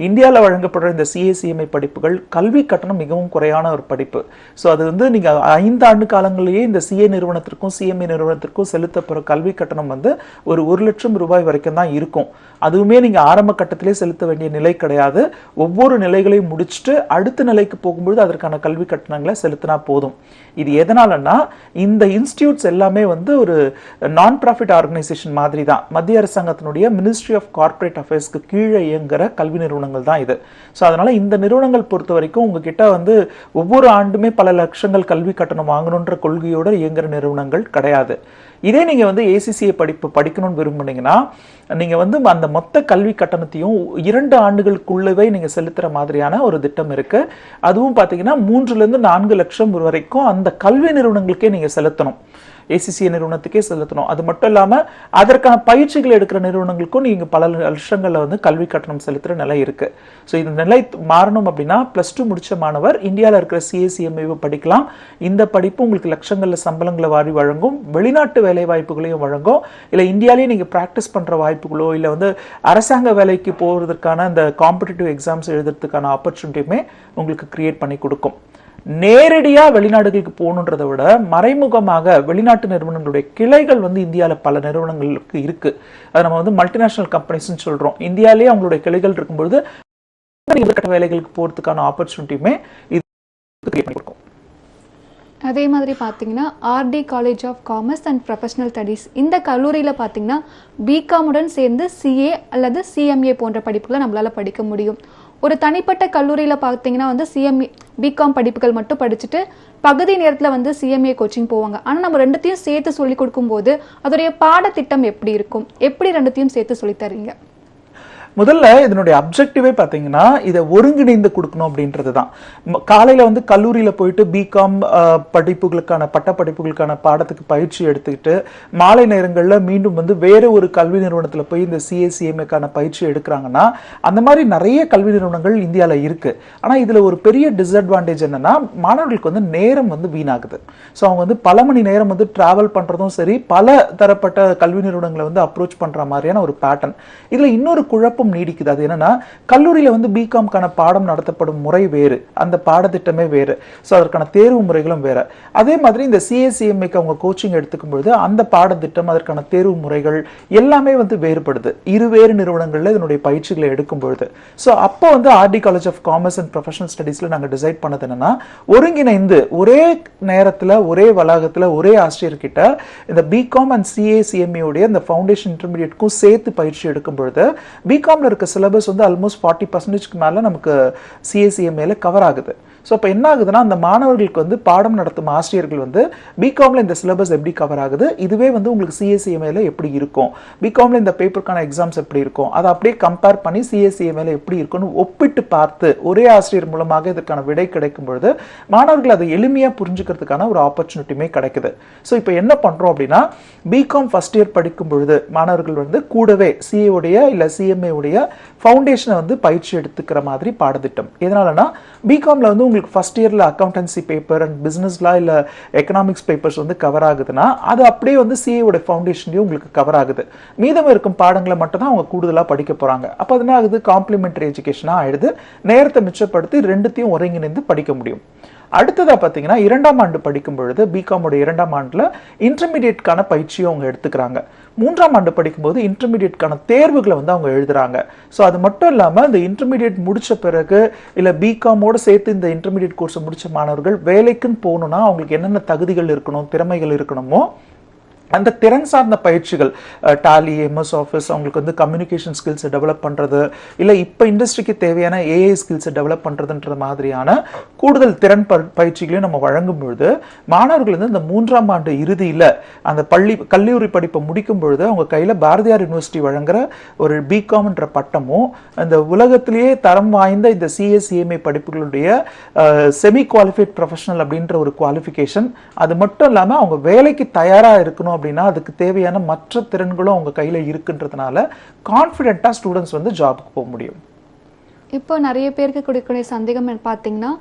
இந்தியாவில் வழங்கப்படுற இந்த CA CMA படிப்புகள் கல்வி கட்டணம் மிகவும் குறையான ஒரு படிப்பு. ஸோ அது வந்து நீங்கள் 5 ஆண்டு காலங்களிலேயே இந்த CA நிறுவனத்திற்கும் CMA நிறுவனத்திற்கும் செலுத்தப்படுற கல்வி கட்டணம் வந்து ஒரு 1 லட்சம் ரூபாய் வரைக்கும் தான் இருக்கும். அதுவுமே நீங்கள் ஆரம்ப கட்டத்திலே செலுத்த வேண்டிய நிலை கிடையாது. ஒவ்வொரு நிலைகளையும் முடிச்சுட்டு அடுத்த நிலைக்கு போகும்போது அதற்கான கல்வி கட்டணங்களை செலுத்தினா போதும். இது எதனாலன்னா இந்த இன்ஸ்டிடியூட்ஸ் எல்லாமே வந்து ஒரு நான் ப்ராஃபிட் ஆர்கனைசேஷன் மாதிரி தான். மத்திய அரசாங்கத்தினுடைய மினிஸ்ட்ரி ஆஃப் கார்ப்பரேட் அஃபேர்ஸ்க்கு கீழே இயங்குகிற கல்வி நிறுவனங்கள் தான் இது. ஸோ அதனால இந்த நிறுவனங்கள் பொறுத்த வரைக்கும் உங்ககிட்ட வந்து ஒவ்வொரு ஆண்டுமே பல லட்சங்கள் கல்வி கட்டணம் வாங்கணுன்ற கொள்கையோடு இயங்குகிற நிறுவனங்கள் கிடையாது. இதே நீங்கள் வந்து ACCA படிப்பு படிக்கணும்னு விரும்புனீங்கன்னா நீங்கள் வந்து அந்த மொத்த கல்வி கட்டணத்தையும் 2 ஆண்டுகளுக்குள்ளவே நீங்கள் செலுத்துகிற மாதிரியான ஒரு திட்டம் இருக்குது. அதுவும் பார்த்தீங்கன்னா 3 to 4 லட்சம் வரைக்கும் அந்த கல்வி நிறுவனங்களுக்கே நீங்கள் செலுத்தணும். ACCA நிறுவனத்துக்கே செலுத்தணும். அது மட்டும் இல்லாமல் அதற்கான பயிற்சிகள் எடுக்கிற நிறுவனங்களுக்கும் நீங்கள் பல லட்சங்களில் வந்து கல்வி கட்டணம் செலுத்துகிற நிலை இருக்குது. ஸோ இந்த நிலை மாறணும் அப்படின்னா +2 முடித்த மாணவர் இந்தியாவில் இருக்கிற CA CMA படிக்கலாம். இந்த படிப்பு உங்களுக்கு லட்சங்களில் சம்பளங்களை வாரி வழங்கும், வெளிநாட்டு வேலை வாய்ப்புகளையும் வழங்கும். இல்லை இந்தியாவிலேயே நீங்கள் ப்ராக்டிஸ் பண்ணுற வாய்ப்புகளோ இல்லை வந்து அரசாங்க வேலைக்கு போகிறதுக்கான இந்த காம்படிட்டிவ் எக்ஸாம்ஸ் எழுதுறதுக்கான ஆப்பர்ச்சுனிட்டியுமே உங்களுக்கு கிரியேட் பண்ணி கொடுக்கும். நேரடியாக வெளிநாடுகளுக்கு போகணுன்றதை விட மறைமுகமாக வெளிநாட்டு நிறுவனங்களுடைய கிளைகள் வந்து இந்தியாவில் பல நிறுவனங்களுக்கு இருக்கு. அதை நம்ம வந்து மல்டிநேஷனல் கம்பெனிஸ்ன்னு சொல்றோம். இந்தியாவிலேயே அவங்களுடைய கிளைகள் இருக்கும்பொழுது வேலைகளுக்கு போகிறதுக்கான ஆப்பர்ச்சுனிட்டியுமே இது கிரியேட் பண்ணி கொடுக்கும். அதே மாதிரி பார்த்தீங்கன்னா RD college of commerce and professional studies இந்த கல்லூரியில் பார்த்தீங்கன்னா BCom-உடன் சேர்ந்து CA அல்லது CMA போன்ற படிப்புகளை நம்மளால் படிக்க முடியும். ஒரு தனிப்பட்ட கல்லூரியில் பார்த்தீங்கன்னா வந்து BCom படிப்புகள் மட்டும் படிச்சுட்டு பகுதி நேரத்தில் வந்து CMA கோச்சிங் போவாங்க. ஆனால் நம்ம ரெண்டுத்தையும் சேர்த்து சொல்லி கொடுக்கும்போது அதோடைய பாடத்திட்டம் எப்படி இருக்கும், எப்படி ரெண்டுத்தையும் சேர்த்து சொல்லித்தரீங்க? முதல்ல இதனுடைய அப்ஜெக்டிவே பார்த்தீங்கன்னா இதை ஒருங்கிணைந்து கொடுக்கணும் அப்படின்றது தான். காலையில் வந்து கல்லூரியில் போயிட்டு BCom படிப்புகளுக்கான பட்டப்படிப்புகளுக்கான பாடத்துக்கு பயிற்சி எடுத்துக்கிட்டு மாலை நேரங்களில் மீண்டும் வந்து வேறு ஒரு கல்வி நிறுவனத்தில் போய் இந்த CA CMAக்கான பயிற்சி எடுக்கிறாங்கன்னா அந்த மாதிரி நிறைய கல்வி நிறுவனங்கள் இந்தியாவில் இருக்குது. ஆனால் இதில் ஒரு பெரிய டிஸ்அட்வான்டேஜ் என்னன்னா மாணவர்களுக்கு வந்து நேரம் வந்து வீணாகுது. ஸோ அவங்க வந்து பல மணி நேரம் வந்து டிராவல் பண்ணுறதும் சரி, பல தரப்பட்ட கல்வி நிறுவனங்களை வந்து அப்ரோச் பண்ணுற மாதிரியான ஒரு பேட்டர்ன். இதில் இன்னொரு குழப்பம் நீடிக்குது. அது என்னன்னா கல்லூரியில வந்து BCom-க்கான பாடம் நடத்தப்படும் முறை வேறு, அந்த பாடத்திட்டமே வேறு. ஸோ அதற்கான தேர்வு முறைகளும் வேற. அதே மாதிரி இந்த CA CMAக்கு அவங்க கோச்சிங் எடுத்துக்கும் பொழுது அந்த பாடத்திட்டம், அதற்கான தேர்வு முறைகள் எல்லாமே வந்து வேறுபடுது இருவேறு நிறுவனங்கள்ல இதனுடைய பயிற்சிகளை எடுக்கும் பொழுது. ஸோ அப்போ வந்து RD college of commerce and professional ஸ்டடீஸ்ல நாங்கள் டிசைட் பண்ணது என்னன்னா, ஒருங்கிணைந்து ஒரே நேரத்தில் ஒரே வளாகத்தில் ஒரே ஆசிரியர்கிட்ட இந்த BCom அண்ட் CA CMA உடைய இந்த ஃபவுண்டேஷன் இன்டர்மீடியேட்க்கும் சேர்த்து பயிற்சி எடுக்கும் பொழுது BCom இருக்க சிலபஸ் வந்து ஆல்மோஸ்ட் 40% மேல நமக்கு CA CMA கவர் ஆகுது. ஸோ இப்போ என்ன ஆகுதுன்னா அந்த மாணவர்களுக்கு வந்து பாடம் நடத்தும் ஆசிரியர்கள் வந்து BCom-ல இந்த சிலபஸ் எப்படி கவர் ஆகுது, இதுவே வந்து உங்களுக்கு CA CMA எப்படி இருக்கும், BCom-ல இந்த பேப்பருக்கான எக்ஸாம்ஸ் எப்படி இருக்கும், அதை அப்படியே கம்பேர் பண்ணி CA CMA எப்படி இருக்கும்னு ஒப்பிட்டு பார்த்து ஒரே ஆசிரியர் மூலமாக இதற்கான விடை கிடைக்கும் பொழுது மாணவர்கள் அதை எளிமையாக புரிஞ்சுக்கிறதுக்கான ஒரு ஆப்பர்ச்சுனிட்டியுமே கிடைக்குது. ஸோ இப்போ என்ன பண்ணுறோம் அப்படின்னா BCom ஃபர்ஸ்ட் இயர் படிக்கும் பொழுது மாணவர்கள் வந்து கூடவே CA உடைய இல்லை CMA உடைய ஃபவுண்டேஷனை வந்து பயிற்சி எடுத்துக்கிற மாதிரி பாடத்திட்டம். எதனாலனா BCom-ல வந்து உங்களுக்கு ஃபர்ஸ்ட் இயர்ல அக்கௌண்டன்சி பேப்பர் அண்ட் பிசினஸ் லா இல்ல எக்கனாமிக்ஸ் பேப்பர்ஸ் வந்து கவர் ஆகுதுன்னா அது அப்படியே வந்து சிஏவோட ஃபவுண்டேஷன்லயும் உங்களுக்கு கவர் ஆகுது. மீதம் இருக்கும் பாடங்களை மட்டும் தான் அவங்க கூடுதலா படிக்க போறாங்க. அப்ப அது என்ன ஆகுது, காம்ப்ளிமெண்டரி எஜுகேஷனா ஆயிடுது. நேரத்தை மிச்சப்படுத்தி ரெண்டுத்தையும் ஒருங்கிணைந்து படிக்க முடியும். அடுத்ததா பாத்தீங்கன்னா 2ஆம் ஆண்டு படிக்கும் பொழுது பிகாமோட 2ஆம் ஆண்டுல இன்டர்மீடியேட்கான பயிற்சியும் அவங்க எடுத்துக்கிறாங்க. 3ஆம் ஆண்டு படிக்கும்போது இன்டர்மீடியேட்கான தேர்வுகளை வந்து அவங்க எழுதுறாங்க. ஸோ அது மட்டும் இல்லாம இந்த இன்டர்மீடியேட் முடிச்ச பிறகு இல்ல பிகாமோட சேர்த்து இந்த இன்டர்மீடியேட் கோர்ஸ் முடிச்ச மாணவர்கள் வேலைக்குன்னு போகணும்னா அவங்களுக்கு என்னென்ன தகுதிகள் இருக்கணும், திறமைகள் இருக்கணுமோ அந்த திறன் சார்ந்த பயிற்சிகள், டாலி, எம்எஸ் ஆஃபீஸ், அவங்களுக்கு வந்து கம்யூனிகேஷன் ஸ்கில்ஸை டெவலப் பண்ணுறது, இல்லை இப்போ இண்டஸ்ட்ரிக்கு தேவையான ஏஐ ஸ்கில்ஸை டெவலப் பண்ணுறதுன்ற மாதிரியான கூடுதல் திறன் பயிற்சிகளையும் நம்ம வழங்கும் பொழுது மாணவர்கள் வந்து இந்த 3ஆம் ஆண்டு இறுதியில் அந்த கல்லூரி படிப்பை முடிக்கும் பொழுது அவங்க கையில் பாரதியார் யூனிவர்சிட்டி வழங்குற ஒரு பிகாம்ன்ற பட்டமும் இந்த உலகத்திலேயே தரம் வாய்ந்த இந்த சிஎஸ்சிஎம்ஏ படிப்புகளுடைய செமி குவாலிஃபைட் ப்ரொஃபஷனல் அப்படின்ற ஒரு குவாலிஃபிகேஷன், அது மட்டும் இல்லாமல் அவங்க வேலைக்கு தயாராக இருக்கணும் அப்படின்னா அதுக்கு தேவையான மற்ற திறன்களும் அவங்க கையில இருக்குன்றதுனால கான்ஃபிடென்ட்டா ஸ்டூடெண்ட்ஸ் வந்து ஜாபுக்கு போக முடியும். இப்போ நிறைய பேருக்கு கொடுக்கக்கூடிய சந்தேகம் பார்த்தீங்கன்னா,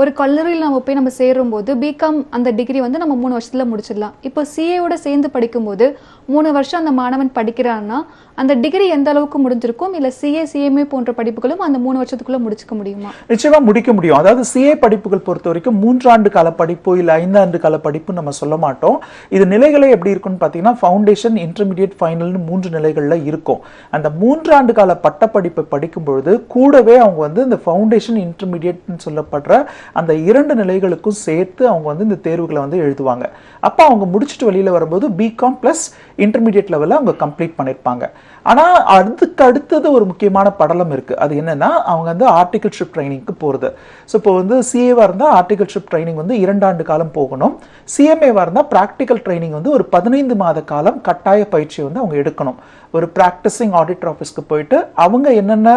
ஒரு கல்லூரியில் நம்ம போய் நம்ம சேரும்போது பிகாம் அந்த டிகிரி வந்து நம்ம 3 வருஷத்துல முடிச்சிடலாம். இப்போ சிஏவோட சேர்ந்து படிக்கும்போது 3 வருஷம் அந்த மாணவன் படிக்கிறான்னா அந்த டிகிரி எந்த அளவுக்கு முடிஞ்சிருக்கும், இல்ல சிஏ சிஎம்ஏ போன்ற படிப்புகளும் அந்த 3 வருஷத்துக்குள்ள முடிச்சுக்க முடியுமா? நிச்சயமா முடிக்க முடியும். அதாவது சிஏ படிப்புகள் பொறுத்த வரைக்கும் 3 ஆண்டு கால படிப்பு இல்ல 5 ஆண்டு கால படிப்பு நம்ம சொல்ல மாட்டோம். இது நிலைகளே எப்படி இருக்குன்னு பாத்தீங்கன்னா ஃபவுண்டேஷன், இன்டர்மீடியேட், ஃபைனல்னு 3 நிலைகள்ல இருக்கும். அந்த 3 ஆண்டு கால பட்டப்படிப்பை படிக்கும் பொழுது கூடவே அவங்க வந்து இந்த ஃபவுண்டேஷன், இன்டர்மீடியேட்னு சொல்லப்படுற அந்த 2 நிலைகளுக்கும் சேர்த்து அவங்க வந்து இந்த தேர்வுகளை வந்து எழுதுவாங்க. அப்ப அவங்க முடிச்சுட்டு வெளியில வரும்போது பிகாம் பிளஸ் இன்டர்மீடியேட் லெவல்ல அவங்க கம்ப்ளீட் பண்ணிருப்பாங்க. ஆனா அதுக்கு அடுத்தது ஒரு முக்கியமான படலம் இருக்கு. அது என்னன்னா அவங்க வந்து ஆர்டிகல்ஷிப் ட்ரைனிங்க்கு போறது. ஸோ இப்போ வந்து சிஏவா இருந்தா ஆர்டிகல்ஷிப் ட்ரைனிங் வந்து 2 ஆண்டு காலம் போகணும். சிஎம்ஏவா இருந்தா பிராக்டிக்கல் ட்ரைனிங் வந்து ஒரு 15 மாத காலம் கட்டாய பயிற்சியை வந்து அவங்க எடுக்கணும். ஒரு பிராக்டிசிங் ஆடிட்டர் ஆஃபீஸ்க்கு போயிட்டு அவங்க என்னென்ன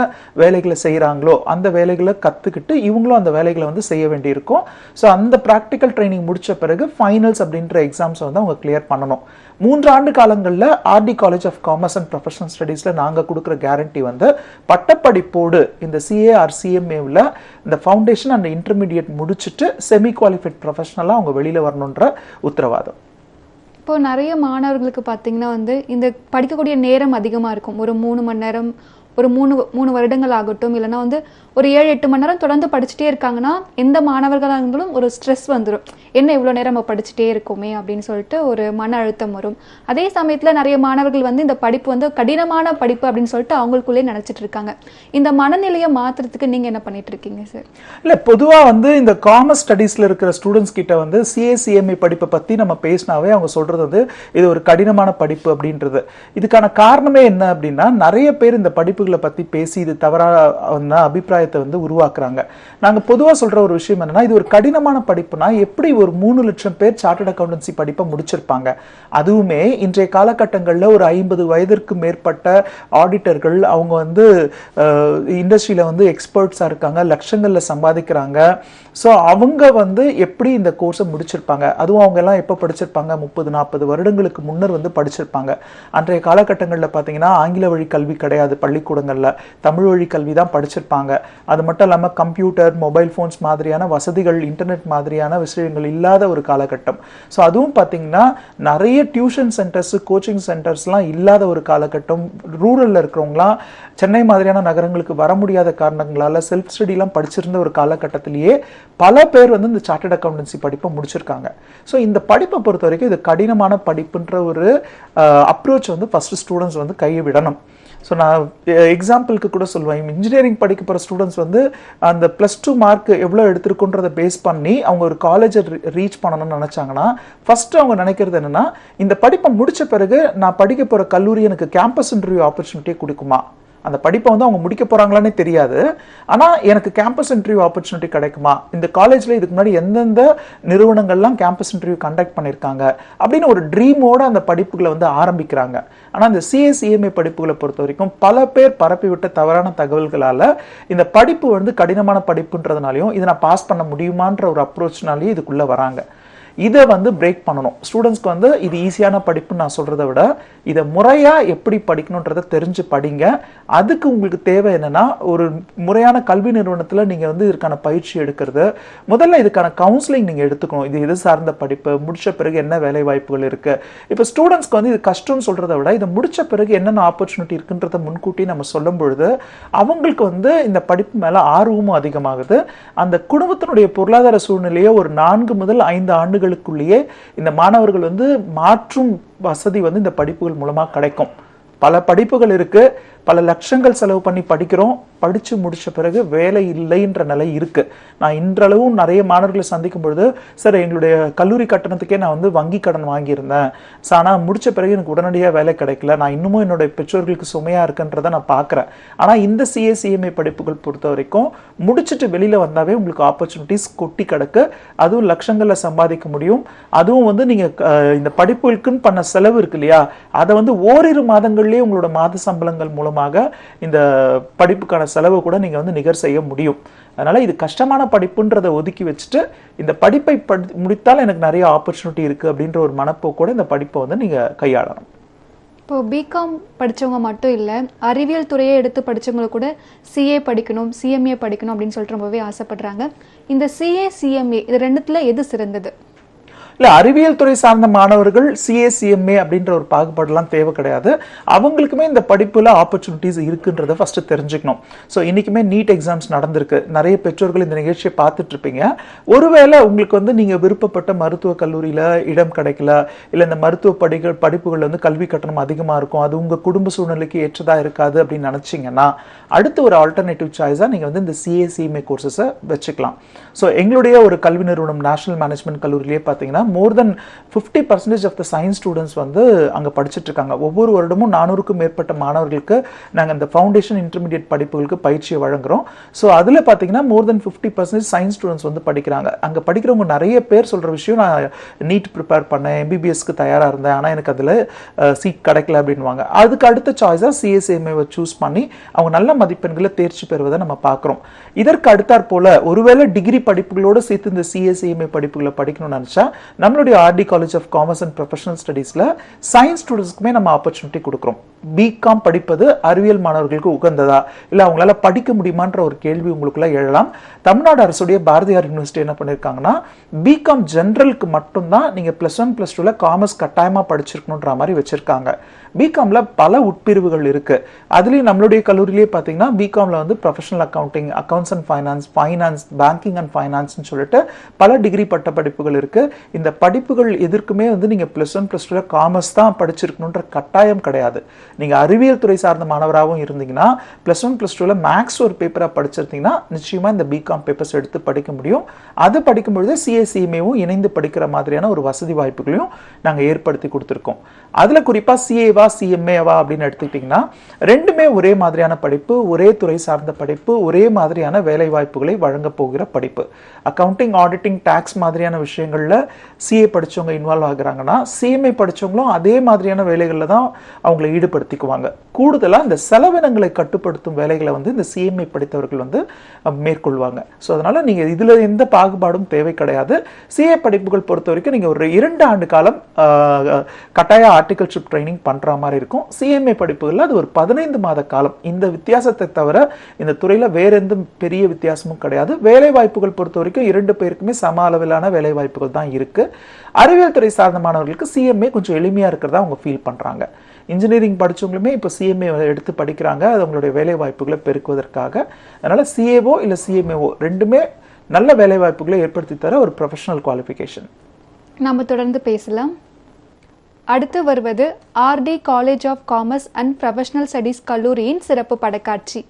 வேலைகளை செய்கிறாங்களோ அந்த வேலைகளை கற்றுக்கிட்டு இவங்களும் அந்த வேலைகளை வந்து செய்ய வேண்டியிருக்கும். ஸோ அந்த ப்ராக்டிக்கல் ட்ரைனிங் முடித்த பிறகு ஃபைனல்ஸ் அப்படின்ற எக்ஸாம்ஸை வந்து அவங்க கிளியர் பண்ணணும். 3 ஆண்டு காலங்களில் RD college of commerce and professional ஸ்டடீஸில் நாங்கள் கொடுக்குற கேரண்டி வந்து பட்டப்படிப்போடு இந்த சிஏஆர் சிஎம்ஏவில் இந்த ஃபவுண்டேஷன் அண்ட் இன்டர்மீடியேட் முடிச்சுட்டு செமி குவாலிஃபைட் ப்ரொஃபஷனலாக அவங்க வெளியில் வரணுன்ற உத்தரவாதம். இப்போ நிறைய மாணவர்களுக்கு பார்த்தீங்கன்னா வந்து இந்த படிக்கக்கூடிய நேரம் அதிகமாக இருக்கும். ஒரு 3 மணி நேரம், ஒரு 3 வருடங்கள் ஆகட்டும், இல்லைனா வந்து ஒரு 7-8 மணி நேரம் தொடர்ந்து படிச்சுட்டே இருக்காங்கன்னா எந்த மாணவர்களாக இருந்தாலும் ஒரு ஸ்ட்ரெஸ் வந்துடும். என்ன இவ்வளோ நேரம் நம்ம படிச்சுட்டே இருக்கோமே அப்படின்னு சொல்லிட்டு ஒரு மன அழுத்தம் வரும். அதே சமயத்தில் நிறைய மாணவர்கள் வந்து இந்த படிப்பு வந்து கடினமான படிப்பு அப்படின்னு சொல்லிட்டு அவங்களுக்குள்ளே நினச்சிட்டு இருக்காங்க. இந்த மனநிலையை மாற்றுறதுக்கு நீங்கள் என்ன பண்ணிட்டு இருக்கீங்க சார்? இல்லை, பொதுவாக வந்து இந்த காமர்ஸ் ஸ்டடீஸில் இருக்கிற ஸ்டூடெண்ட்ஸ் கிட்ட வந்து சிஏசிஎம்ஏ படிப்பை பற்றி நம்ம பேசினாவே அவங்க சொல்கிறது வந்து இது ஒரு கடினமான படிப்பு அப்படின்றது. இதுக்கான காரணமே என்ன அப்படின்னா நிறைய பேர் இந்த படிப்புகளை பற்றி பேசி இது தவறான அபிப்பிராயத்தை வந்து உருவாக்குறாங்க. நாங்க பொதுவா சொல்ற ஒரு விஷயம் என்னன்னா இது ஒரு கடினமான படிப்புனா எப்படி ஒரு 3 லட்சம் பேர் சார்ட்டர்ட் அக்கவுண்டன்சி படிப்பை முடிச்சிருப்பாங்க. அதுவுமே இன்றைய காலகட்டங்களில் ஒரு 50 வயதிற்கு மேற்பட்ட ஆடிட்டர்கள் அவங்க வந்து இண்டஸ்ட்ரியில வந்து எக்ஸ்பர்ட்ஸா இருக்காங்க, லட்சங்கள்ல சம்பாதிக்கிறாங்க. ஸோ அவங்க வந்து எப்படி இந்த கோர்ஸை முடிச்சிருப்பாங்க, அதுவும் அவங்க எல்லாம் எப்போ படிச்சிருப்பாங்க, 30-40 வருடங்களுக்கு முன்னர் வந்து படிச்சிருப்பாங்க. அன்றைய காலகட்டங்களில் பார்த்தீங்கன்னா ஆங்கில வழி கல்வி கிடையாது, பள்ளிக்கூடங்களில் தமிழ் வழி கல்வி தான் படிச்சிருப்பாங்க. அது மட்டும் இல்லாமல் கம்ப்யூட்டர், மொபைல் ஃபோன்ஸ் மாதிரியான வசதிகள், இன்டர்நெட் மாதிரியான விஷயங்கள் இல்லாத ஒரு காலகட்டம். ஸோ அதுவும் பார்த்தீங்கன்னா நிறைய டியூஷன் சென்டர்ஸ், கோச்சிங் சென்டர்ஸ்லாம் இல்லாத ஒரு காலகட்டம். ரூரலில் இருக்கிறவங்களாம் சென்னை மாதிரியான நகரங்களுக்கு வர முடியாத காரணங்களால செல்ஃப் ஸ்டடிலாம் படிச்சிருந்த ஒரு காலகட்டத்திலேயே பல பேர் வந்து இந்த சார்ட்டர்ட் அக்கவுண்டன்சி படிப்பை முடிச்சிருக்காங்க. ஸோ இந்த படிப்பை பொறுத்த வரைக்கும் இது கடினமான படிப்புன்ற ஒரு அப்ரோச் வந்து ஃபர்ஸ்ட் ஸ்டூடெண்ட்ஸ் வந்து கையை விடணும். ஸோ நான் எக்ஸாம்பிளுக்கு கூட சொல்லுவேன், இன்ஜினியரிங் படிக்க போகிற ஸ்டூடெண்ட்ஸ் வந்து அந்த +2 மார்க் எவ்வளோ எடுத்திருக்குன்றதை பேஸ் பண்ணி அவங்க ஒரு காலேஜை ரீச் பண்ணணும்னு நினச்சாங்கன்னா ஃபர்ஸ்ட் அவங்க நினைக்கிறது என்னன்னா இந்த படிப்பை முடித்த பிறகு நான் படிக்க போகிற கல்லூரி எனக்கு கேம்பஸ் இன்டர்வியூ ஆப்பர்ச்சுனிட்டியை கொடுக்குமா, அந்த படிப்பை வந்து அவங்க முடிக்க போறாங்களானே தெரியாது, ஆனால் எனக்கு கேம்பஸ் இன்டர்வியூ ஆப்பர்ச்சுனிட்டி கிடைக்குமா, இந்த காலேஜில் இதுக்கு முன்னாடி எந்தெந்த நிறுவனங்கள்லாம் கேம்பஸ் இன்டர்வியூ கண்டக்ட் பண்ணியிருக்காங்க அப்படின்னு ஒரு ட்ரீமோட அந்த படிப்புகளை வந்து ஆரம்பிக்கிறாங்க. ஆனால் இந்த சிஏசிஎம்ஏ படிப்புகளை பொறுத்த வரைக்கும் பல பேர் பரப்பிவிட்ட தவறான தகவல்களால் இந்த படிப்பு வந்து கடினமான படிப்புன்றதுனாலையும் இதை நான் பாஸ் பண்ண முடியுமான்ற ஒரு அப்ரோச்னாலேயே இதுக்குள்ளே வராங்க. இதை வந்து பிரேக் பண்ணணும். ஸ்டூடெண்ட்ஸ்க்கு வந்து இது ஈஸியான படிப்புன்னு நான் சொல்றதை விட இதை முறையா எப்படி படிக்கணுன்றதை தெரிஞ்சு படிங்க. அதுக்கு உங்களுக்கு தேவை என்னன்னா, ஒரு முறையான கல்வி நிறுவனத்துல நீங்க வந்து இதுக்கான பயிற்சி எடுக்கிறது, முதல்ல இதுக்கான கவுன்சிலிங் நீங்க எடுத்துக்கணும். இது எது சார்ந்த படிப்பு, முடிச்ச பிறகு என்ன வேலை வாய்ப்புகள் இருக்கு. இப்ப ஸ்டூடெண்ட்ஸ்க்கு வந்து இது கஷ்டம்னு சொல்றதை விட இதை முடிச்ச பிறகு என்னென்ன ஆப்பர்ச்சுனிட்டி இருக்குன்றத முன்கூட்டி நம்ம சொல்லும் பொழுது அவங்களுக்கு வந்து இந்த படிப்பு மேல ஆர்வமும் அதிகமாகுது. அந்த குடும்பத்தினுடைய பொருளாதார சூழ்நிலையை ஒரு 4 முதல் 5 ஆண்டுகளுக்குள்ளேயே இந்த மாணவர்கள் வந்து மாற்றும் வசதி வந்து இந்த படிப்புகள் மூலமா கிடைக்கும். பல படிப்புகள் இருக்கு, பல லட்சங்கள் செலவு பண்ணி படிக்கிறோம், படிச்சு முடிச்ச பிறகு வேலை இல்லைன்ற நிலை இருக்கு. நான் இன்றளவும் நிறைய மாணவர்களை சந்திக்கும் பொழுது, சார் எங்களுடைய கல்லூரி கட்டணத்துக்கே நான் வந்து வங்கி கடன் வாங்கியிருந்தேன், ஆனால் முடிச்ச பிறகு எனக்கு உடனடியாக வேலை கிடைக்கல, நான் இன்னமும் என்னுடைய பெற்றோர்களுக்கு சுமையா இருக்குன்றதை நான் பார்க்குறேன். ஆனால் இந்த CA படிப்புகள் பொறுத்த வரைக்கும் முடிச்சுட்டு வெளியில வந்தாவே உங்களுக்கு ஆப்பர்ச்சுனிட்டிஸ் கொட்டி கிடக்கு. அதுவும் லட்சங்களில் சம்பாதிக்க முடியும். அதுவும் வந்து நீங்க இந்த படிப்புகளுக்குன்னு பண்ண செலவு இருக்கு இல்லையா, அதை வந்து ஓரிரு மாதங்கள்லேயே உங்களோட மாத சம்பளங்கள் மூலமாக இந்த படிப்புக்கான செலவு கூட நீங்க வந்து நிகர் செய்ய முடியும். அதனால இது கஷ்டமான படிப்புன்றதை ஒதுக்கி வச்சுட்டு இந்த படிப்பை முடித்தால் எனக்கு நிறைய ஆப்பர்ச்சுனிட்டி இருக்கு அப்படின்ற ஒரு மனப்போக்கோட இந்த படிப்பை வந்து நீங்க கையாளணும். இப்போ பிகாம் படித்தவங்க மட்டும் இல்லை, அறிவியல் துறையை எடுத்து படித்தவங்க கூட CA படிக்கணும், CMA படிக்கணும் அப்படின்னு சொல்லிட்டு ரொம்பவே ஆசைப்படுறாங்க. இந்த CA CMA இது ரெண்டுத்துல எது சிறந்தது? இல்லை, அறிவியல் துறை சார்ந்த மாணவர்கள் CA CMA அப்படின்ற ஒரு பாகுபாடுலாம் தேவை கிடையாது. அவங்களுக்குமே இந்த படிப்புல ஆப்பர்ச்சுனிட்டிஸ் இருக்குன்றத ஃபர்ஸ்ட் தெரிஞ்சுக்கணும். ஸோ இன்னைக்குமே நீட் எக்ஸாம்ஸ் நடந்திருக்கு. நிறைய பெற்றோர்கள் இந்த நிகழ்ச்சியை பார்த்துட்டு இருப்பீங்க. ஒருவேளை உங்களுக்கு வந்து நீங்க விருப்பப்பட்ட மருத்துவ கல்லூரியில இடம் கிடைக்கல, இல்லை இந்த மருத்துவ படிப்புகள் வந்து கல்வி கட்டணம் அதிகமாக இருக்கும், அது உங்க குடும்ப சூழ்நிலைக்கு ஏற்றதா இருக்காது அப்படின்னு நினைச்சீங்கன்னா அடுத்து ஒரு ஆல்டர்னேட்டிவ் சாய்ஸா நீங்க வந்து இந்த CA CMA கோர்சஸை வச்சுக்கலாம். ஸோ எங்களுடைய ஒரு கல்வி நிறுவனம் நேஷனல் மேனேஜ்மெண்ட் கல்லூரியிலே பார்த்தீங்கன்னா more than 50% of the science students வந்து அங்க படிச்சிட்டு இருக்காங்க. ஒவ்வொரு வருடமும் 400க்கும் மேற்பட்ட மாணவர்களுக்கு நாங்க இந்த ஃபவுண்டேஷன் இன்டர்மீடியட் படிப்புகளுக்கு பயிற்சியை வழங்குறோம். ஸோ அதுல பாத்தீங்கன்னா more than 50% சயின்ஸ் ஸ்டூடெண்ட்ஸ் வந்து படிக்கிறாங்க. அங்க படிக்கிறவங்க நிறைய பேர் சொல்ற விஷயம், நான் நீட் ப்ரிப்பேர் பண்ணேன், MBBSக்கு தயாரா இருந்தேன், ஆனா எனக்கு அதுல சீட் கிடைக்கல அப்படின்வாங்க. அதுக்கு அடுத்த சாய்ஸா CA CMA சூஸ் பண்ணி அவங்க நல்ல மதிப்பெண்களை தேர்ச்சி பெறுவதை நம்ம பார்க்கிறோம். இதற்கு அடுத்தாற் போல ஒருவேளை டிகிரி படிப்புகளோட சேர்த்து இந்த CA CMA படிப்புகளை படிக்கணும்னு நினைச்சா நம்மளுடைய RD college of commerce and professional science சயின்ஸ் ஸ்டூடெண்ட்ஸ்க்குமே நம்ம ஆப்பர்ச்சுனிட்டி கொடுக்குறோம். பிகாம் படிப்பது அறிவியல் மாணவர்களுக்கு உகந்ததா, இல்லை அவங்களால படிக்க முடியுமான்ற ஒரு கேள்வி உங்களுக்குள்ள எழலாம். தமிழ்நாடு அரசுடைய பாரதியார் யூனிவர்சிட்டி என்ன பண்ணியிருக்காங்கன்னா, பிகாம் ஜெனரலுக்கு மட்டும்தான் நீங்க +1 +2ல காமர்ஸ் கட்டாயமா படிச்சிருக்கணுன்ற மாதிரி வச்சிருக்காங்க. பிகாம்ல பல உட்பிரிவுகள் இருக்கு. அதுலயும் நம்மளுடைய கல்லூரியிலேயே பார்த்தீங்கன்னா பிகாம்ல வந்து professional accounting, accounts and finance, banking and ஃபைனான்ஸ்னு சொல்லிட்டு பல டிகிரி பட்ட படிப்புகள் இருக்கு. இந்த படிப்புகள் எதற்குமே வந்து நீங்க +1 +2ல காமர்ஸ் தான் படிச்சிருக்கணுன்ற கட்டாயம் கிடையாது. நீங்க அறிவியல் துறை சார்ந்த மாணவராகவும் இருந்தீங்கன்னா +1 +2ல மேக்ஸ் ஒரு பேப்பரா படிச்சிருந்தீங்கன்னா நிச்சயமா இந்த பிகாம் பேப்பர்ஸ் எடுத்து படிக்க முடியும். அது படிக்கும்பொழுது CA CMAவும் இணைந்து படிக்கிற மாதிரியான ஒரு வசதி வாய்ப்புகளையும் நாங்க ஏற்படுத்தி கொடுத்துருக்கோம். அதுல குறிப்பா CAவா CMAவா அப்படின்னு எடுத்துக்கிட்டீங்கன்னா ரெண்டுமே ஒரே மாதிரியான படிப்பு, ஒரே துறை சார்ந்த படிப்பு, ஒரே மாதிரியான வேலை வாய்ப்புகளை வழங்க போகிற படிப்பு. அக்கவுண்டிங், ஆடிட்டிங், டாக்ஸ் மாதிரியான விஷயங்கள்ல CA படிச்சவங்க இன்வால்வ் ஆகுறாங்கன்னா CMA படிச்சவங்களும் அதே மாதிரியான வேலைகள்ல தான் அவங்களை ஈடுபடுத்திக்குவாங்க. கூடுதலா இந்த செலவினங்களை கட்டுப்படுத்தும் வேலைகளை வந்து இந்த CMA படித்தவர்கள் வந்து மேற்கொள்வாங்க. ஸோ அதனால நீங்க இதுல எந்த பாகுபாடும் தேவை கிடையாது. CA படிப்புகள் பொறுத்த வரைக்கும் நீங்க ஒரு 2 ஆண்டு காலம் கட்டாய ஆர்டிகல்ஷிப் ட்ரைனிங் பண்ற மாதிரி இருக்கும். CMA படிப்புகள்ல அது ஒரு 15 மாத காலம். இந்த வித்தியாசத்தை தவிர இந்த துறையில வேற எந்த பெரிய வித்தியாசமும் கிடையாது. வேலை வாய்ப்புகள் பொறுத்த வரைக்கும் 2 பேருக்குமே சம அளவிலான வேலை வாய்ப்புகள் தான் இருக்கு. அறிவியல் துறை சார்ந்த மாணவர்களுக்கு CMA கொஞ்சம் எளிமையா இருக்கிறதா அவங்க ஃபீல் பண்றாங்க. இன்ஜினியரிங் படிச்சவங்களுமே இப்போ CMA எடுத்து படிக்கிறாங்க, அது அவங்களுடைய வேலை வாய்ப்புகளை பெருக்குவதற்காக. அதனால CAவோ இல்லை CMAவோ ரெண்டுமே நல்ல வேலை வாய்ப்புகளை ஏற்படுத்தி தர ஒரு ப்ரொஃபஷனல் குவாலிஃபிகேஷன். நாம தொடர்ந்து பேசலாம். அடுத்து வருவது RD college of commerce and professional studies கல்லூரியின் சிறப்பு படக்காட்சி.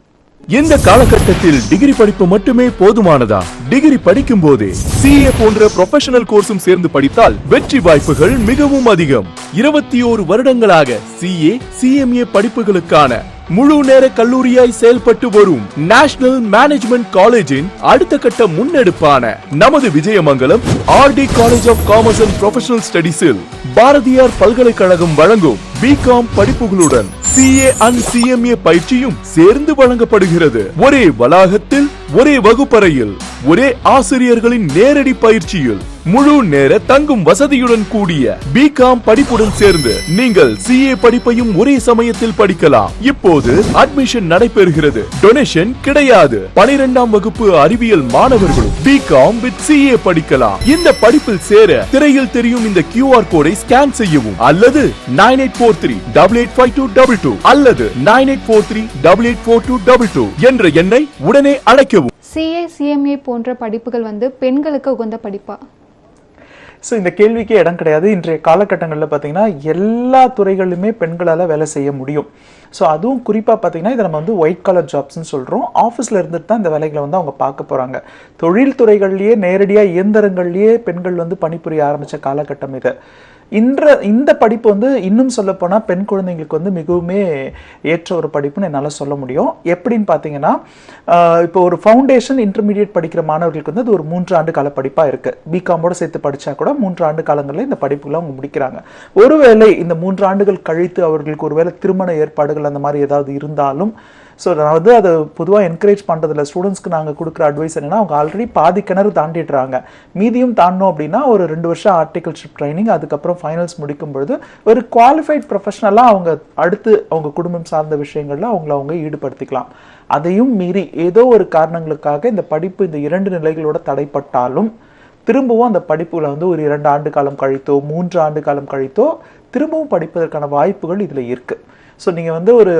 இந்த காலகட்டத்தில் டிகிரி படிப்பு மட்டுமே போதுமானதா? டிகிரி படிக்கும் போதே CA போன்ற ப்ரொஃபஷனல் கோர்ஸும் சேர்ந்து படித்தால் வெற்றி வாய்ப்புகள் மிகவும் அதிகம். 21 வருடங்களாக CA CMA படிப்புகளுக்கான முழு நேர கல்லூரியாய் செயல்பட்டு வரும் நேஷனல் மேனேஜ்மெண்ட் காலேஜின் அடுத்த கட்ட முன்னெடுப்பான நமது Vijayamangalam RD college of commerce and professional ஸ்டடீஸில் பாரதியார் பல்கலைக்கழகம் வழங்கும் பிகாம் படிப்புகளுடன் CA and CMA பயிற்சியும் சேர்ந்து வழங்கப்படுகிறது. ஒரே வளாகத்தில், ஒரே வகுப்பறையில், ஒரே ஆசிரியர்களின் நேரடி பயிற்சியில் முழு நேர தங்கும் வசதியுடன் கூடிய பிகாம் படிப்புடன் சேர்ந்து நீங்கள் சிஏ படிப்பையும் ஒரே சமயத்தில் படிக்கலாம். இப்போது அட்மிஷன் நடைபெறுகிறது. டொனேஷன் கிடையாது. 12ஆம் வகுப்பு அறிவியல் மாணவர்களும் பிகாம் வித் சிஏ படிக்கலாம். இந்த படிப்பில் சேர திரையில் தெரியும் இந்த QR கோடை ஸ்கேன் செய்யவும் அல்லது 9843885222 அல்லது 9843884222 என்ற எண்ணை உடனே அழைக்கவும். சிஏ சிஎம்ஏ போன்ற படிப்புகள் வந்து பெண்களுக்கு உகந்த படிப்பா? ஸோ இந்த கேள்விக்கே இடம் கிடையாது. இன்றைய காலகட்டங்களில் பார்த்தீங்கன்னா எல்லா துறைகளிலுமே பெண்களால் வேலை செய்ய முடியும். ஸோ அதுவும் குறிப்பாக பார்த்தீங்கன்னா இதை நம்ம வந்து ஒயிட் காலர் ஜாப்ஸ்ன்னு சொல்கிறோம். ஆஃபீஸில் இருந்துட்டு தான் இந்த வேலைகளை வந்து அவங்க பார்க்க போகிறாங்க. தொழில் துறைகள்லேயே நேரடியாக இயந்திரங்கள்லேயே பெண்கள் வந்து பணிபுரிய ஆரம்பித்த காலகட்டம் இது. இந்த படிப்பு வந்து இன்னும் சொல்லப்போனால் பெண் குழந்தைங்களுக்கு வந்து மிகவுமே ஏற்ற ஒரு படிப்புன்னு என்னால் சொல்ல முடியும். எப்படின்னு பார்த்தீங்கன்னா இப்போ ஒரு ஃபவுண்டேஷன் இன்டர்மீடியட் படிக்கிற மாணவர்களுக்கு வந்து அது ஒரு 3 ஆண்டு கால படிப்பாக இருக்குது. பிகாமோட சேர்த்து படித்தா கூட 3 ஆண்டு காலங்களில் இந்த படிப்புகளை அவங்க முடிக்கிறாங்க. ஒருவேளை இந்த 3 ஆண்டுகள் கழித்து அவர்களுக்கு ஒருவேளை திருமண ஏற்பாடுகள் அந்த மாதிரி ஏதாவது இருந்தாலும், ஸோ நான் வந்து அதை பொதுவாக என்கரேஜ் பண்ணுறதில்ல. ஸ்டூடெண்ட்ஸ்க்கு நாங்கள் கொடுக்குற அட்வைஸ் என்னென்னா, அவங்க ஆல்ரெடி பாதி கிணறு தாண்டிடுறாங்க. மீதியும் தாண்டணும் அப்படின்னா ஒரு 2 வருஷம் ஆர்டிகல்ஷிப் ட்ரைனிங், அதுக்கப்புறம் ஃபைனல்ஸ் முடிக்கும் பொழுது ஒரு குவாலிஃபைட் ப்ரொஃபஷனலாக அவங்க அடுத்து அவங்க குடும்பம் சார்ந்த விஷயங்களில் அவங்க ஈடுபடுத்திக்கலாம். அதையும் மீறி ஏதோ ஒரு காரணங்களுக்காக இந்த படிப்பு இந்த 2 நிலைகளோட தடைப்பட்டாலும் திரும்பவும் அந்த படிப்புகளை வந்து ஒரு 2 ஆண்டு காலம் கழித்தோ 3 ஆண்டு காலம் கழித்தோ திரும்பவும் படிப்பதற்கான வாய்ப்புகள் இதில் இருக்குது. ஸோ நீங்கள் வந்து ஒரு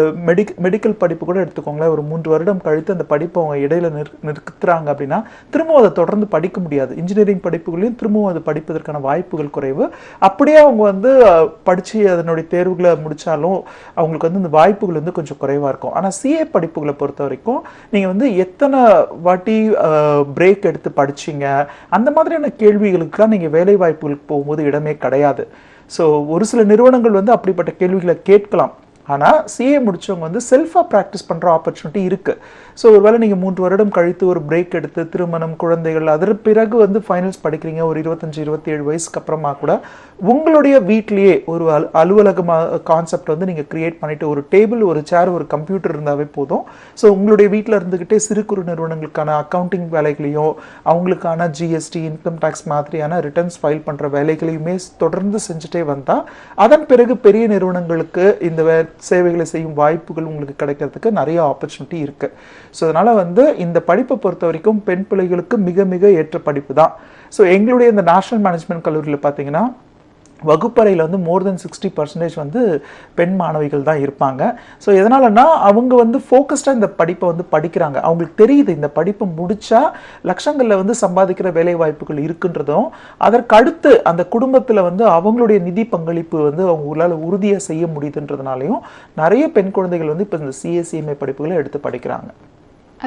மெடிக்கல் படிப்பு கூட எடுத்துக்கோங்களேன். ஒரு 3 வருடம் கழித்து அந்த படிப்பை அவங்க இடையில நிறுத்துறாங்க அப்படின்னா திரும்பவும் அதை தொடர்ந்து படிக்க முடியாது. இன்ஜினியரிங் படிப்புகளையும் திரும்பவும் அது படிப்பதற்கான வாய்ப்புகள் குறைவு. அப்படியே அவங்க வந்து படித்து அதனுடைய தேர்வுகளை முடித்தாலும் அவங்களுக்கு வந்து இந்த வாய்ப்புகள் வந்து கொஞ்சம் குறைவாக இருக்கும். ஆனால் சிஏ படிப்புகளை பொறுத்த வரைக்கும் நீங்கள் வந்து எத்தனை வாட்டி பிரேக் எடுத்து படிச்சிங்க அந்த மாதிரியான கேள்விகளுக்கெல்லாம் நீங்கள் வேலை வாய்ப்புகளுக்கு போகும்போது இடமே கிடையாது. ஸோ ஒரு சில நிறுவனங்கள் வந்து அப்படிப்பட்ட கேள்விகளை கேட்கலாம். ஆனால் சிஏ முடித்தவங்க வந்து செல்ஃபாக ப்ராக்டிஸ் பண்ணுற ஆப்பர்ச்சுனிட்டி இருக்குது. ஸோ ஒருவேளை நீங்கள் 3 வருடம் கழித்து ஒரு பிரேக் எடுத்து திருமணம் குழந்தைகள் அதற்கு பிறகு வந்து ஃபைனல்ஸ் படிக்கிறீங்க ஒரு 25-27 வயசுக்கு அப்புறமா கூட உங்களுடைய வீட்லேயே ஒரு அலுவலகமாக கான்செப்ட் வந்து நீங்கள் கிரியேட் பண்ணிவிட்டு ஒரு டேபிள் ஒரு சேர் ஒரு கம்ப்யூட்டர் இருந்தாவே போதும். ஸோ உங்களுடைய வீட்டில் இருந்துக்கிட்டே சிறு குறு நிறுவனங்களுக்கான அக்கௌண்டிங் வேலைகளையும் அவங்களுக்கான ஜிஎஸ்டி இன்கம் டேக்ஸ் மாதிரியான ரிட்டர்ன்ஸ் ஃபைல் பண்ணுற வேலைகளையுமே தொடர்ந்து செஞ்சுட்டே வந்தால் அதன் பிறகு பெரிய நிறுவனங்களுக்கு இந்த சேவைகளை செய்யும் வாய்ப்புகள் உங்களுக்கு கிடைக்கிறதுக்கு நிறைய ஆப்பர்ச்சுனிட்டி இருக்கு. ஸோ அதனால வந்து இந்த படிப்பை பொறுத்த வரைக்கும் பெண் பிள்ளைகளுக்கு மிக மிக ஏற்ற படிப்பு தான். ஸோ எங்களுடைய இந்த நேஷனல் மேனேஜ்மெண்ட் கல்லூரியில் பார்த்தீங்கன்னா வகுப்பறையில் வந்து மோர் தென் 60% வந்து பெண் மாணவிகள் தான் இருப்பாங்க. ஸோ எதனாலன்னா அவங்க வந்து ஃபோக்கஸ்டாக இந்த படிப்பை வந்து படிக்கிறாங்க. அவங்களுக்கு தெரியுது இந்த படிப்பை முடித்தா லட்சங்களில் வந்து சம்பாதிக்கிற வேலை வாய்ப்புகள் இருக்குன்றதும் அதற்கு அடுத்து அந்த குடும்பத்தில் வந்து அவங்களுடைய நிதி பங்களிப்பு வந்து அவங்களால உறுதியாக செய்ய முடியுதுன்றதுனாலையும் நிறைய பெண் குழந்தைகள் வந்து இப்போ இந்த சிஏசிஎம்ஏ படிப்புகளை எடுத்து படிக்கிறாங்க.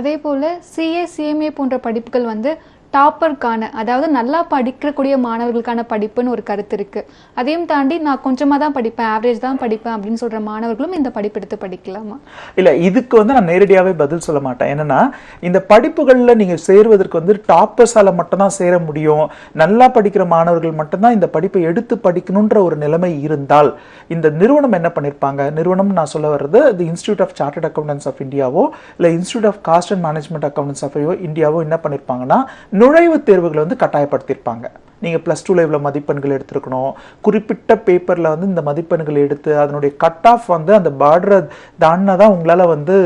அதே போல் சிஏ சிஎம்ஏ போன்ற படிப்புகள் வந்து டாப்பருக்கான, அதாவது நல்லா படிக்கக்கூடிய மாணவர்களுக்கான படிப்புன்னு ஒரு கருத்து இருக்கு. அதையும் தாண்டி நான் கொஞ்சமாக தான் படிப்பேன், ஆவரேஜ் தான் படிப்பேன் அப்படின்னு சொல்ற மாணவர்களும் இந்த படிப்பு எடுத்து படிக்கலாமா? இல்லை, இதுக்கு வந்து நான் நேரடியாகவே பதில் சொல்ல மாட்டேன். என்னன்னா இந்த படிப்புகளில் நீங்கள் சேருவதற்கு வந்து டாப்பர்ஸால மட்டும்தான் சேர முடியும், நல்லா படிக்கிற மாணவர்கள் மட்டும்தான் இந்த படிப்பை எடுத்து படிக்கணுன்ற ஒரு நிலைமை இருந்தால் இந்த நிறுவனம் என்ன பண்ணியிருப்பாங்க, நிறுவனம் நான் சொல்ல வர்றது the institute of chartered accountants of இந்தியாவோ இல்லை institute of cost and management accountants of இந்தியாவோ என்ன பண்ணியிருப்பாங்கன்னா நுழைவுத் தேர்வுகளை வந்து கட்டாயப்படுத்தியிருப்பாங்க. நீங்கள் +2 இவ்வளோ மதிப்பெண்கள் எடுத்துருக்கணும், குறிப்பிட்ட பேப்பரில் வந்து இந்த மதிப்பெண்கள் எடுத்து அதனுடைய கட் ஆஃப் வந்து அந்த பார்டரை தாண்டினா தான் உங்களால் வந்து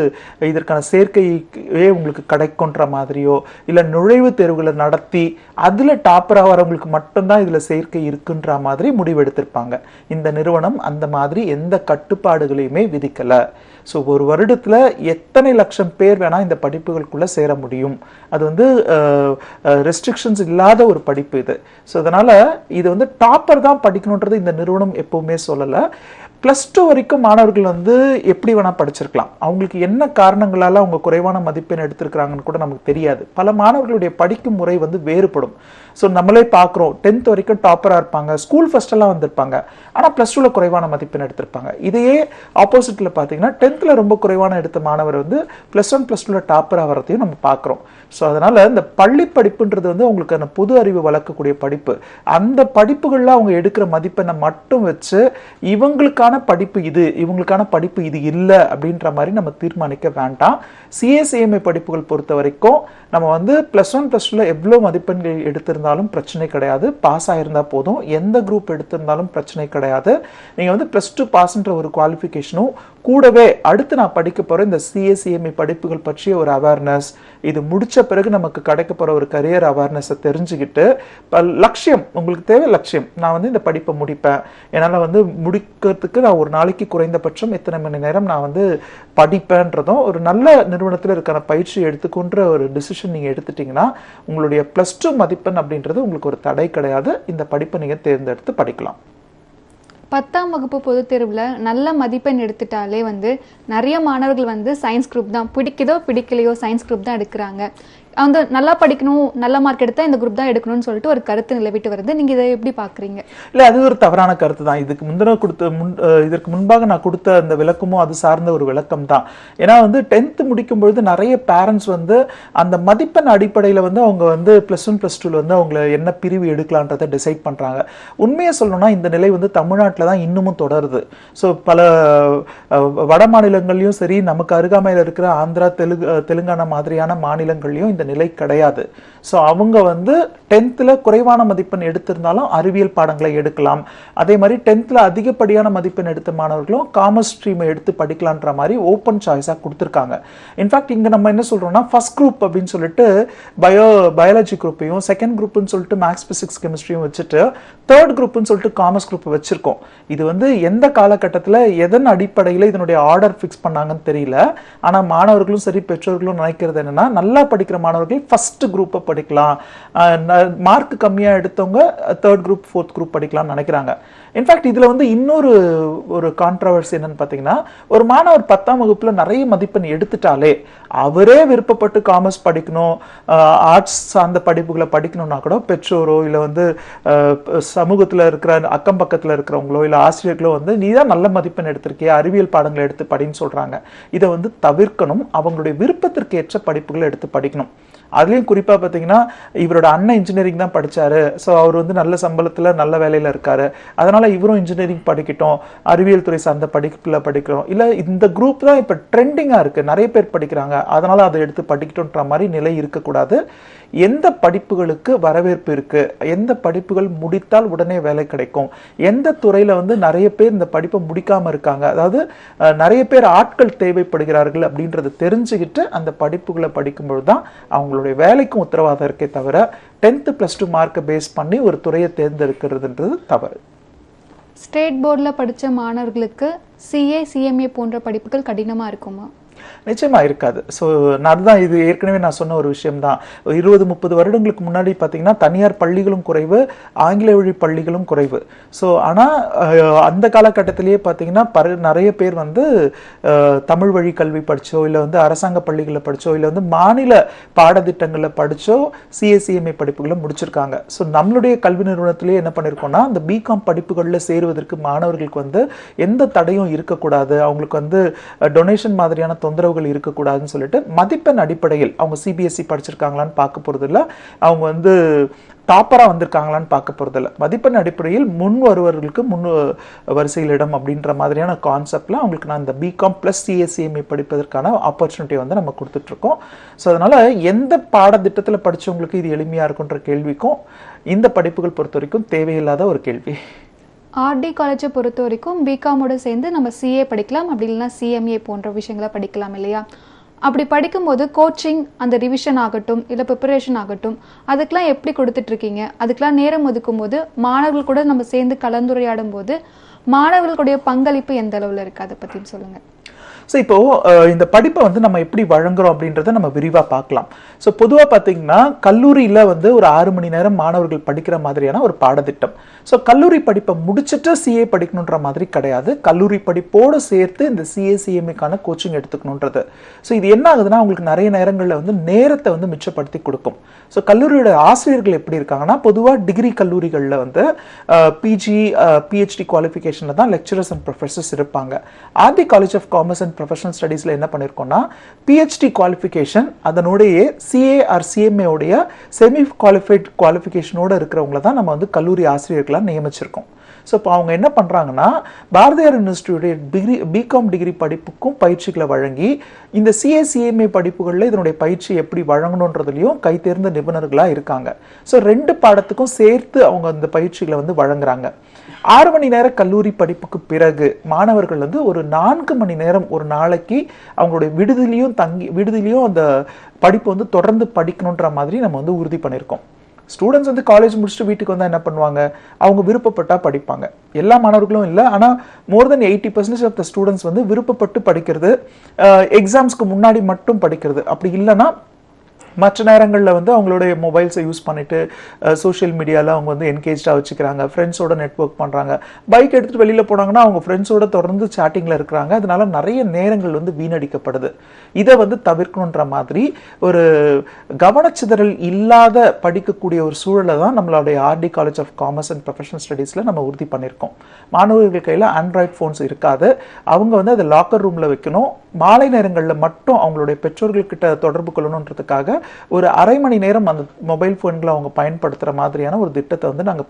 இதற்கான சேர்க்கையே உங்களுக்கு கிடைக்குன்ற மாதிரியோ இல்லை நுழைவுத் தேர்வுகளை நடத்தி அதில் டாப்பராக வரவங்களுக்கு மட்டும்தான் இதில் சேர்க்கை இருக்குன்ற மாதிரி முடிவெடுத்திருப்பாங்க. இந்த நிறுவனம் அந்த மாதிரி எந்த கட்டுப்பாடுகளையுமே விதிக்கலை. ஸோ ஒரு வருடத்தில் எத்தனை லட்சம் பேர் வேணால் இந்த படிப்புகளுக்குள்ளே சேர முடியும். அது வந்து ரெஸ்ட்ரிக்ஷன்ஸ் இல்லாத ஒரு படிப்பு இது. ஸோ அதனால் இது வந்து டாப்பர் தான் படிக்கணுன்றது இந்த நிறுவனம் எப்போவுமே சொல்லலை. +2 வரைக்கும் மாணவர்கள் வந்து எப்படி வேணால் படிச்சிருக்கலாம். அவங்களுக்கு என்ன காரணங்களால் அவங்க குறைவான மதிப்பெண் எடுத்திருக்கிறாங்கன்னு கூட நமக்கு தெரியாது. பல மாணவர்களுடைய படிக்கும் முறை வந்து வேறுபடும். ஸோ நம்மளே பார்க்குறோம், 10th வரைக்கும் டாப்பராக இருப்பாங்க, ஸ்கூல் ஃபஸ்ட்டெல்லாம் வந்திருப்பாங்க, ஆனால் +2ல் குறைவான மதிப்பெண் எடுத்திருப்பாங்க. இதையே ஆப்போசிட்டில் பார்த்தீங்கன்னா 10th ரொம்ப குறைவான எடுத்த மாணவர் வந்து +1 +2ல் டாப்பராக வரதையும் நம்ம பார்க்குறோம். ஸோ அதனால் இந்த பள்ளி படிப்புன்றது வந்து அவங்களுக்கான பொது அறிவு வளர்க்கக்கூடிய படிப்பு. அந்த படிப்புகளில் அவங்க எடுக்கிற மதிப்பெண்ணை மட்டும் வச்சு இவங்களுக்கான படிப்பு இது, இவங்களுக்கான படிப்பு இது இல்லை அப்படின்ற மாதிரி நம்ம தீர்மானிக்க வேண்டாம். சிஏசிஎம்ஏ படிப்புகள் பொறுத்த வரைக்கும் நம்ம வந்து +1 +2ல எவ்வளோ மதிப்பெண்கள் எடுத்திருந்தாலும் எடுத்திருந்தாலும் பிரச்சனை கிடையாது, பாஸ் ஆயிருந்தா போதும். எந்த குரூப் எடுத்திருந்தாலும் பிரச்சனை கிடையாது. நீங்கள் வந்து +2 பாஸ்ன்ற ஒரு குவாலிஃபிகேஷனும் கூடவே அடுத்து நான் படிக்க போகிற இந்த CA/CMA படிப்புகள் பற்றிய ஒரு அவேர்னஸ், இது முடித்த பிறகு நமக்கு கிடைக்க போகிற ஒரு கரியர் அவேர்னஸை தெரிஞ்சுக்கிட்டு லட்சியம், உங்களுக்கு தேவை லட்சியம், நான் வந்து இந்த படிப்பை முடிப்பேன், என்னால் வந்து முடிக்கிறதுக்கு நான் ஒரு நாளைக்கு குறைந்தபட்சம் இத்தனை மணி நேரம் நான் வந்து படிப்பேன்றதும் ஒரு நல்ல நிறுவனத்தில் இருக்கிற பயிற்சி எடுத்துக்கொன்ற ஒரு டிசிஷன் நீங்கள் எடுத்துட்டிங்கன்னா உங்களுடைய +2 மதிப்பெண் அப்படின்றது உங்களுக்கு ஒரு தடை கிடையாது. இந்த படிப்பை நீங்கள் தேர்ந்தெடுத்து படிக்கலாம். 10ஆம் வகுப்பு பொதுத் தேர்வில் நல்ல மதிப்பெண் எடுத்துட்டாலே வந்து நிறைய மாணவர்கள் வந்து சயின்ஸ் குரூப் தான், பிடிக்குதோ பிடிக்கலையோ சயின்ஸ் குரூப் தான் எடுக்கிறாங்க. வந்து நல்லா படிக்கணும், நல்ல மார்க் எடுத்தால் இந்த குரூப் தான் எடுக்கணும்னு சொல்லிட்டு ஒரு கருத்து நிலவிட்டு வருது. நீங்கள் இதை எப்படி பார்க்குறீங்க? இல்லை, அது ஒரு தவறான கருத்து தான். இதற்கு முன்பாக நான் கொடுத்த அந்த விளக்கமும் அது சார்ந்த ஒரு விளக்கம் தான். ஏன்னா வந்து 10th முடிக்கும் பொழுது நிறைய பேரண்ட்ஸ் வந்து அந்த மதிப்பெண் அடிப்படையில் வந்து அவங்க வந்து +1 +2 வந்து அவங்கள என்ன பிரிவு எடுக்கலான்றதை டிசைட் பண்ணுறாங்க. உண்மையை சொல்லணும்னா இந்த நிலை வந்து தமிழ்நாட்டில் தான் இன்னமும் தொடருது. ஸோ பல வட மாநிலங்கள்லையும் சரி, நமக்கு அருகாமையில் இருக்கிற ஆந்திரா, தெலுங்கானா மாதிரியான மாநிலங்கள்லையும் இந்த நிலை கிடையாது. ஸோ அவங்க வந்து 10th குறைவான மதிப்பெண் எடுத்திருந்தாலும் அறிவியல் பாடங்களை எடுக்கலாம். அதே மாதிரி 10th அதிகப்படியான மதிப்பெண் எடுத்த மாணவர்களும் காமர்ஸ் ஸ்ட்ரீமை எடுத்து படிக்கலான்ற மாதிரி ஓப்பன் சாய்ஸாக கொடுத்துருக்காங்க. இன்ஃபேக்ட் இங்கே நம்ம என்ன சொல்கிறோம்னா, ஃபர்ஸ்ட் குரூப் அப்படின்னு சொல்லிட்டு பயாலஜி குரூப்பையும், செகண்ட் குரூப்னு சொல்லிட்டு மேக்ஸ் பிசிக்ஸ் கெமிஸ்ட்ரியும் வச்சுட்டு தேர்ட் குரூப்னு சொல்லிட்டு காமர்ஸ் குரூப் வச்சிருக்கோம். இது வந்து எந்த காலகட்டத்தில் எதன் அடிப்படையில் இதனுடைய ஆர்டர் ஃபிக்ஸ் பண்ணாங்கன்னு தெரியல. ஆனால் மாணவர்களும் சரி, பெற்றோர்களும் நினைக்கிறது என்னன்னா, நல்லா படிக்கிற மாணவர்கள் ஃபர்ஸ்ட் குரூப்பை படிக்கலாம், மார்க் கம்மியாக எடுத்தவங்க தேர்ட் குரூப், ஃபோர்த் குரூப் படிக்கலாம்னு நினைக்கிறாங்க. இன்ஃபேக்ட் இதில் வந்து இன்னொரு கான்ட்ரவர்சி என்னன்னு பார்த்தீங்கன்னா, ஒரு மாணவர் 10ஆம் வகுப்பில் நிறைய மதிப்பெண் எடுத்துட்டாலே அவரே விருப்பப்பட்டு காமர்ஸ் படிக்கணும், ஆர்ட்ஸ் சார்ந்த படிப்புகளை படிக்கணும்னா கூட பெற்றோரோ இல்லை வந்து சமூகத்தில் இருக்கிற அக்கம் பக்கத்தில் இருக்கிறவங்களோ இல்லை ஆசிரியர்களோ வந்து நீ தான் நல்ல மதிப்பெண் எடுத்திருக்கிய, அறிவியல் பாடங்களை எடுத்து படின்னு சொல்கிறாங்க. இதை வந்து தவிர்க்கணும். அவங்களுடைய விருப்பத்திற்கு ஏற்ற படிப்புகளை எடுத்து படிக்கணும். அதுலேயும் குறிப்பாக பார்த்தீங்கன்னா, இவரோட அண்ணன் இன்ஜினியரிங் தான் படித்தார், ஸோ அவர் வந்து நல்ல சம்பளத்தில் நல்ல வேலையில் இருக்கார், அதனால் இவரும் இன்ஜினியரிங் படிக்கட்டும், அறிவியல் துறை சார்ந்த படிப்பில் படிக்கிறோம், இல்லை இந்த குரூப் தான் இப்போ ட்ரெண்டிங்காக இருக்குது, நிறைய பேர் படிக்கிறாங்க, அதனால் அதை எடுத்து படிக்கட்டும்ன்ற மாதிரி நிலை இருக்கக்கூடாது. எந்த படிப்புகளுக்கு வரவேற்பு இருக்குது, எந்த படிப்புகள் முடித்தால் உடனே வேலை கிடைக்கும், எந்த துறையில் வந்து நிறைய பேர் இந்த படிப்பை முடிக்காமல் இருக்காங்க, அதாவது நிறைய பேர் ஆட்கள் தேவைப்படுகிறார்கள் அப்படின்றத தெரிஞ்சுக்கிட்டு அந்த படிப்புகளை படிக்கும்பொழுது தான் அவங்களுடைய வேலைக்கும் உத்தரவாதம் இருக்கே தவிர 10th +2 மார்க்கை பேஸ் பண்ணி ஒரு துறையை தேர்ந்தெடுக்கிறதுன்றது தவறு. ஸ்டேட் போர்டில் படித்த மாணவர்களுக்கு CA/CMA போன்ற படிப்புகள் கடினமாக இருக்குமா? நிச்சயமா இருக்காது. ஸோ அதுதான், இது ஏற்கனவே நான் சொன்ன ஒரு விஷயம் தான். 20-30 வருடங்களுக்கு முன்னாடி பார்த்தீங்கன்னா தனியார் பள்ளிகளும் குறைவு, ஆங்கில வழி பள்ளிகளும் குறைவு. ஸோ ஆனால் அந்த காலகட்டத்திலேயே பார்த்தீங்கன்னா நிறைய பேர் வந்து தமிழ் வழி கல்வி படித்தோ இல்லை வந்து அரசாங்க பள்ளிகளில் படித்தோ இல்லை வந்து மாநில பாடத்திட்டங்களில் படித்தோ CA/CMA படிப்புகளை முடிச்சிருக்காங்க. ஸோ நம்மளுடைய கல்வி நிறுவனத்திலேயே என்ன பண்ணியிருக்கோம்னா, அந்த பிகாம் படிப்புகளில் சேருவதற்கு மாணவர்களுக்கு வந்து எந்த தடையும் இருக்கக்கூடாது, அவங்களுக்கு வந்து டொனேஷன் மாதிரியான தொந்தரவுகள் இருக்கக்கூடாதுன்னு சொல்லிட்டு மதிப்பெண் அடிப்படையில் அவங்க CBSE படிச்சிருக்காங்களான்னு பார்க்க போறது இல்லை, அவங்க வந்து டாப்பராக வந்திருக்காங்களான்னு பார்க்க போறது இல்லை, மதிப்பெண் அடிப்படையில் முன் வருவர்களுக்கு முன் வரிசையில் இடம் அப்படின்ற மாதிரியான கான்செப்டில் அவங்களுக்கு நான் இந்த பிகாம் + CA/CMA படிப்பதற்கான ஆப்பர்ச்சுனிட்டி வந்து நம்ம கொடுத்துட்ருக்கோம். ஸோ அதனால் எந்த பாடத்திட்டத்தில் படித்தவங்களுக்கு இது எளிமையாக இருக்குன்ற கேள்விக்கும் இந்த படிப்புகள் பொறுத்த வரைக்கும் தேவையில்லாத ஒரு கேள்வி. RD காலேஜை பொறுத்த வரைக்கும் பிகாமோட சேர்ந்து நம்ம CA படிக்கலாம், அப்படி இல்லைன்னா CMA போன்ற விஷயங்களை படிக்கலாம் இல்லையா? அப்படி படிக்கும்போது கோச்சிங், அந்த ரிவிஷன் ஆகட்டும் இல்லை ப்ரிப்பரேஷன் ஆகட்டும், அதுக்கெலாம் எப்படி கொடுத்துட்ருக்கீங்க? அதுக்கெலாம் நேரம் ஒதுக்கும் போது மாணவர்கள் கூட நம்ம சேர்ந்து கலந்துரையாடும் போது மாணவர்களுடைய பங்களிப்பு எந்த அளவில் இருக்குது, அதை பற்றியும் சொல்லுங்கள். ஸோ இப்போது இந்த படிப்பை வந்து நம்ம எப்படி வழங்குறோம் அப்படின்றத நம்ம விரிவாக பார்க்கலாம். ஸோ பொதுவாக பார்த்தீங்கன்னா கல்லூரியில் வந்து ஒரு 6 மணி நேரம் மாணவர்கள் படிக்கிற மாதிரியான ஒரு பாடத்திட்டம். ஸோ கல்லூரி படிப்பை முடிச்சுட்டு CA படிக்கணுன்ற மாதிரி கிடையாது, கல்லூரி படிப்போடு சேர்த்து இந்த CA/CMAக்கான கோச்சிங் எடுத்துக்கணுன்றது. ஸோ இது என்ன ஆகுதுன்னா, உங்களுக்கு நிறைய நேரங்களில் வந்து நேரத்தை வந்து மிச்சப்படுத்தி கொடுக்கும். ஸோ கல்லூரியோட ஆசிரியர்கள் எப்படி இருக்காங்கன்னா, பொதுவாக டிகிரி கல்லூரிகளில் வந்து PG PhD குவாலிஃபிகேஷனில் தான் லெக்சரர்ஸ் அண்ட் ப்ரொஃபஸர்ஸ் இருப்பாங்க. RD college of commerce and professional ஸ்டடீஸில் என்ன பண்ணியிருக்கோம்னா, PhD குவாலிஃபிகேஷன் அதனுடைய CA ஆர் CMA உடைய செமி குவாலிஃபைட் குவாலிஃபிகேஷனோடு இருக்கிறவங்கள தான் நம்ம வந்து கல்லூரி ஆசிரியர்களாக நியமிச்சிருக்கோம். ஸோ இப்போ அவங்க என்ன பண்ணுறாங்கன்னா பாரதியார் யூனிவர்சிட்டியுடைய பிகாம் டிகிரி படிப்புக்கும் பயிற்சிகளை வழங்கி இந்த சிஏசிஎம்ஏ படிப்புகளில் இதனுடைய பயிற்சி எப்படி வழங்கணுன்றதுலையும் கைத்தேர்ந்த நிபுணர்களாக இருக்காங்க. ஸோ 2 பாடத்துக்கும் சேர்த்து அவங்க அந்த பயிற்சிகளை வந்து வழங்குறாங்க. 6 மணி நேர கல்லூரி படிப்புக்கு பிறகு மாணவர்கள் வந்து ஒரு 4 மணி நேரம் ஒரு நாளைக்கு அவங்களுடைய விடுதிலையும் அந்த படிப்பு வந்து தொடர்ந்து படிக்கணுன்ற மாதிரி நம்ம வந்து உறுதி பண்ணியிருக்கோம். ஸ்டூடெண்ட்ஸ் வந்து காலேஜ் முடிச்சுட்டு வீட்டுக்கு வந்தால் என்ன பண்ணுவாங்க, அவங்க விருப்பப்பட்டா படிப்பாங்க. எல்லா மாணவர்களும் இல்லை, ஆனால் மோர் தென் 80% ஆஃப் த ஸ்டூடெண்ட்ஸ் வந்து விருப்பப்பட்டு படிக்கிறது, எக்ஸாம்ஸ்க்கு முன்னாடி மட்டும் படிக்கிறது. அப்படி இல்லைன்னா மற்ற நேரங்களில் வந்து அவங்களுடைய மொபைல்ஸை யூஸ் பண்ணிட்டு சோஷியல் மீடியாவில் அவங்க வந்து என்கேஜாக வச்சுக்கிறாங்க, ஃப்ரெண்ட்ஸோட நெட்வொர்க் பண்ணுறாங்க. பைக் எடுத்துகிட்டு வெளியில் போனாங்கன்னா அவங்க ஃப்ரெண்ட்ஸோட தொடர்ந்து சேட்டிங்கில் இருக்கிறாங்க. அதனால நிறைய நேரங்கள் வந்து வீணடிக்கப்படுது. இதை வந்து தவிர்க்கணுன்ற மாதிரி ஒரு கவனச்சிதறல் இல்லாத படிக்கக்கூடிய ஒரு சூழலை தான் நம்மளுடைய RT college of commerce and professional ஸ்டடீஸில் நம்ம உறுதி பண்ணியிருக்கோம். மாணவர்கள் கையில் ஆண்ட்ராய்ட் ஃபோன்ஸ் இருக்காது. அவங்க வந்து அதை லாக்கர் ரூமில் வைக்கணும். மாலை நேரங்களில் மட்டும் அவங்களுடைய பெற்றோர்கள்கிட்ட தொடர்பு கொள்ளணுன்றதுக்காக ஒரு அரை மணி நேரம் அந்த மொபைல் ஃபோன்களை அவங்க பயன்படுத்துகிற மாதிரியான ஒரு திட்டத்தை வந்து நாங்கள்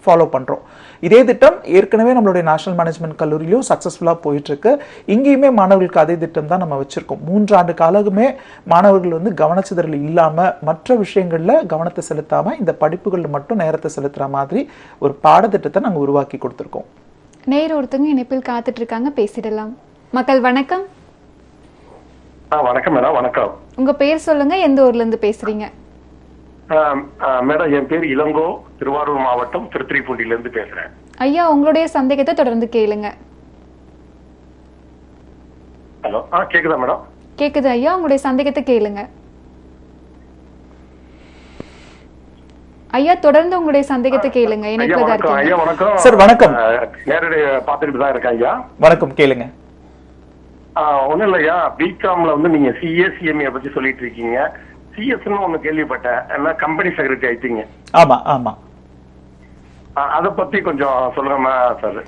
ஃபாலோ பண்ணுறோம். இதே திட்டம் ஏற்கனவே நம்மளுடைய நேஷனல் மேனேஜ்மெண்ட் கல்லூரியிலும் சக்ஸஸ்ஃபுல்லாக போயிட்டுருக்கு. இங்கேயுமே மாணவர்களுக்கு அதே திட்டம் தான் நம்ம வச்சுருக்கோம். 3 ஆண்டு காலமே மாணவர்கள் வந்து கவனச்சிதறல் இல்லாமல் மற்ற விஷயங்களில் கவனத்தை செலுத்தாமல் இந்த படிப்புகளில் மட்டும் நேரத்தை செலுத்துகிற மாதிரி ஒரு பாடத்திட்டத்தை நாங்கள் உருவாக்கி கொடுத்துருக்கோம். ஒருத்தங்க இணைப்பில் காத்துட்டு இருக்காங்க, பேசிடலாம். மக்கள் வணக்கம். வணக்கம் மேடம். வணக்கம். உங்க பேர் சொல்லுங்க, எந்த ஊர்ல இருந்து பேசுறீங்க? மேடம், என் பேர் இளங்கோ, திருவாரூர் மாவட்டம் திருத்துறைப்பூண்டியில இருந்து பேசுறேன். ஐயா, உங்களுடைய சந்தேகத்தை தொடர்ந்து கேளுங்க. ஹலோ, கேக்குதா மேடம்? கேக்குது ஐயா, உங்களுடைய சந்தேகத்தை கேளுங்க. ஐயா, தொடர்ந்து உங்களுடைய சந்தேகத்தை கேளுங்க. ஐயா வணக்கம் சார். வணக்கம். நேரடி பார்த்துட்டு தான் இருக்கேன் ஐயா. வணக்கம், கேளுங்க. ஒன்னும் இல்லையா, பிகாம்ல வந்து நீங்க சிஏசிஎம்ஏ பத்தி சொல்லிட்டு இருக்கீங்க. சிஎஸ்ன்னு ஒண்ணு கேள்விப்பட்டேன், கம்பெனி செக்ரட்டரி ஆயிட்டீங்க. ஆமா ஆமா, அதை பத்தி கொஞ்சம் சொல்லுங்க சார்.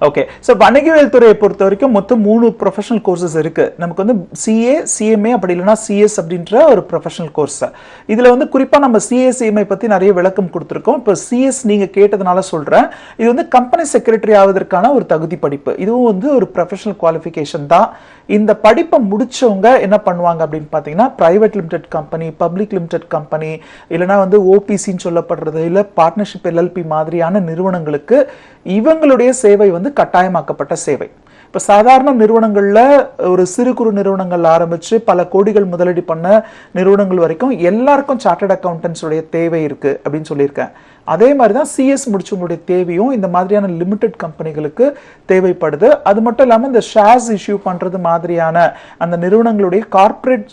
ஓகே. ஸோ வணிகவியல் துறையை பொறுத்த வரைக்கும் மொத்தம் 3 ப்ரொஃபஷனல் கோர்சஸ் இருக்கு. நமக்கு வந்து சிஏ, சிஎம்ஏ, அப்படி இல்லைன்னா சிஎஸ் அப்படின்ற ஒரு ப்ரொஃபஷனல் கோர்ஸ். இதுல வந்து குறிப்பா நம்ம சிஏ சிஎம்ஏ பத்தி நிறைய விளக்கம் கொடுத்துருக்கோம். இப்போ சிஎஸ் நீங்க கேட்டதுனால சொல்றேன். இது வந்து கம்பெனி செக்ரட்டரி ஆவதற்கான ஒரு தகுதி படிப்பு. இதுவும் வந்து ஒரு ப்ரொஃபஷனல் குவாலிஃபிகேஷன் தான். இந்த படிப்பை முடிச்சவங்க என்ன பண்ணுவாங்க அப்படின்னு பார்த்தீங்கன்னா, private limited company, public limited company, இல்லைனா வந்து ஓபிசின்னு சொல்லப்படுறது, இல்லை பார்ட்னர்ஷிப் எல்எல்பி மாதிரியான நிறுவனங்களுக்கு இவங்களுடைய சேவை வந்து கட்டாயமாக்கப்பட்ட சேவை. இப்போ சாதாரண நிறுவனங்களில் ஒரு சிறு குறு நிறுவனங்கள் ஆரம்பித்து பல கோடிகள் முதலீடு பண்ண நிறுவனங்கள் வரைக்கும் எல்லாருக்கும் சார்ட்டர்ட் அக்கௌண்டன்ஸ் உடைய தேவை இருக்குது அப்படின்னு சொல்லியிருக்கேன். அதே மாதிரி தான் சிஎஸ் முடிச்சவங்களுடைய தேவையும் இந்த மாதிரியான லிமிடெட் கம்பெனிகளுக்கு தேவைப்படுது. அது மட்டும் இல்லாமல் இந்த ஷேர்ஸ் இஷ்யூ பண்ணுறது மாதிரியான அந்த நிறுவனங்களுடைய கார்ப்பரேட்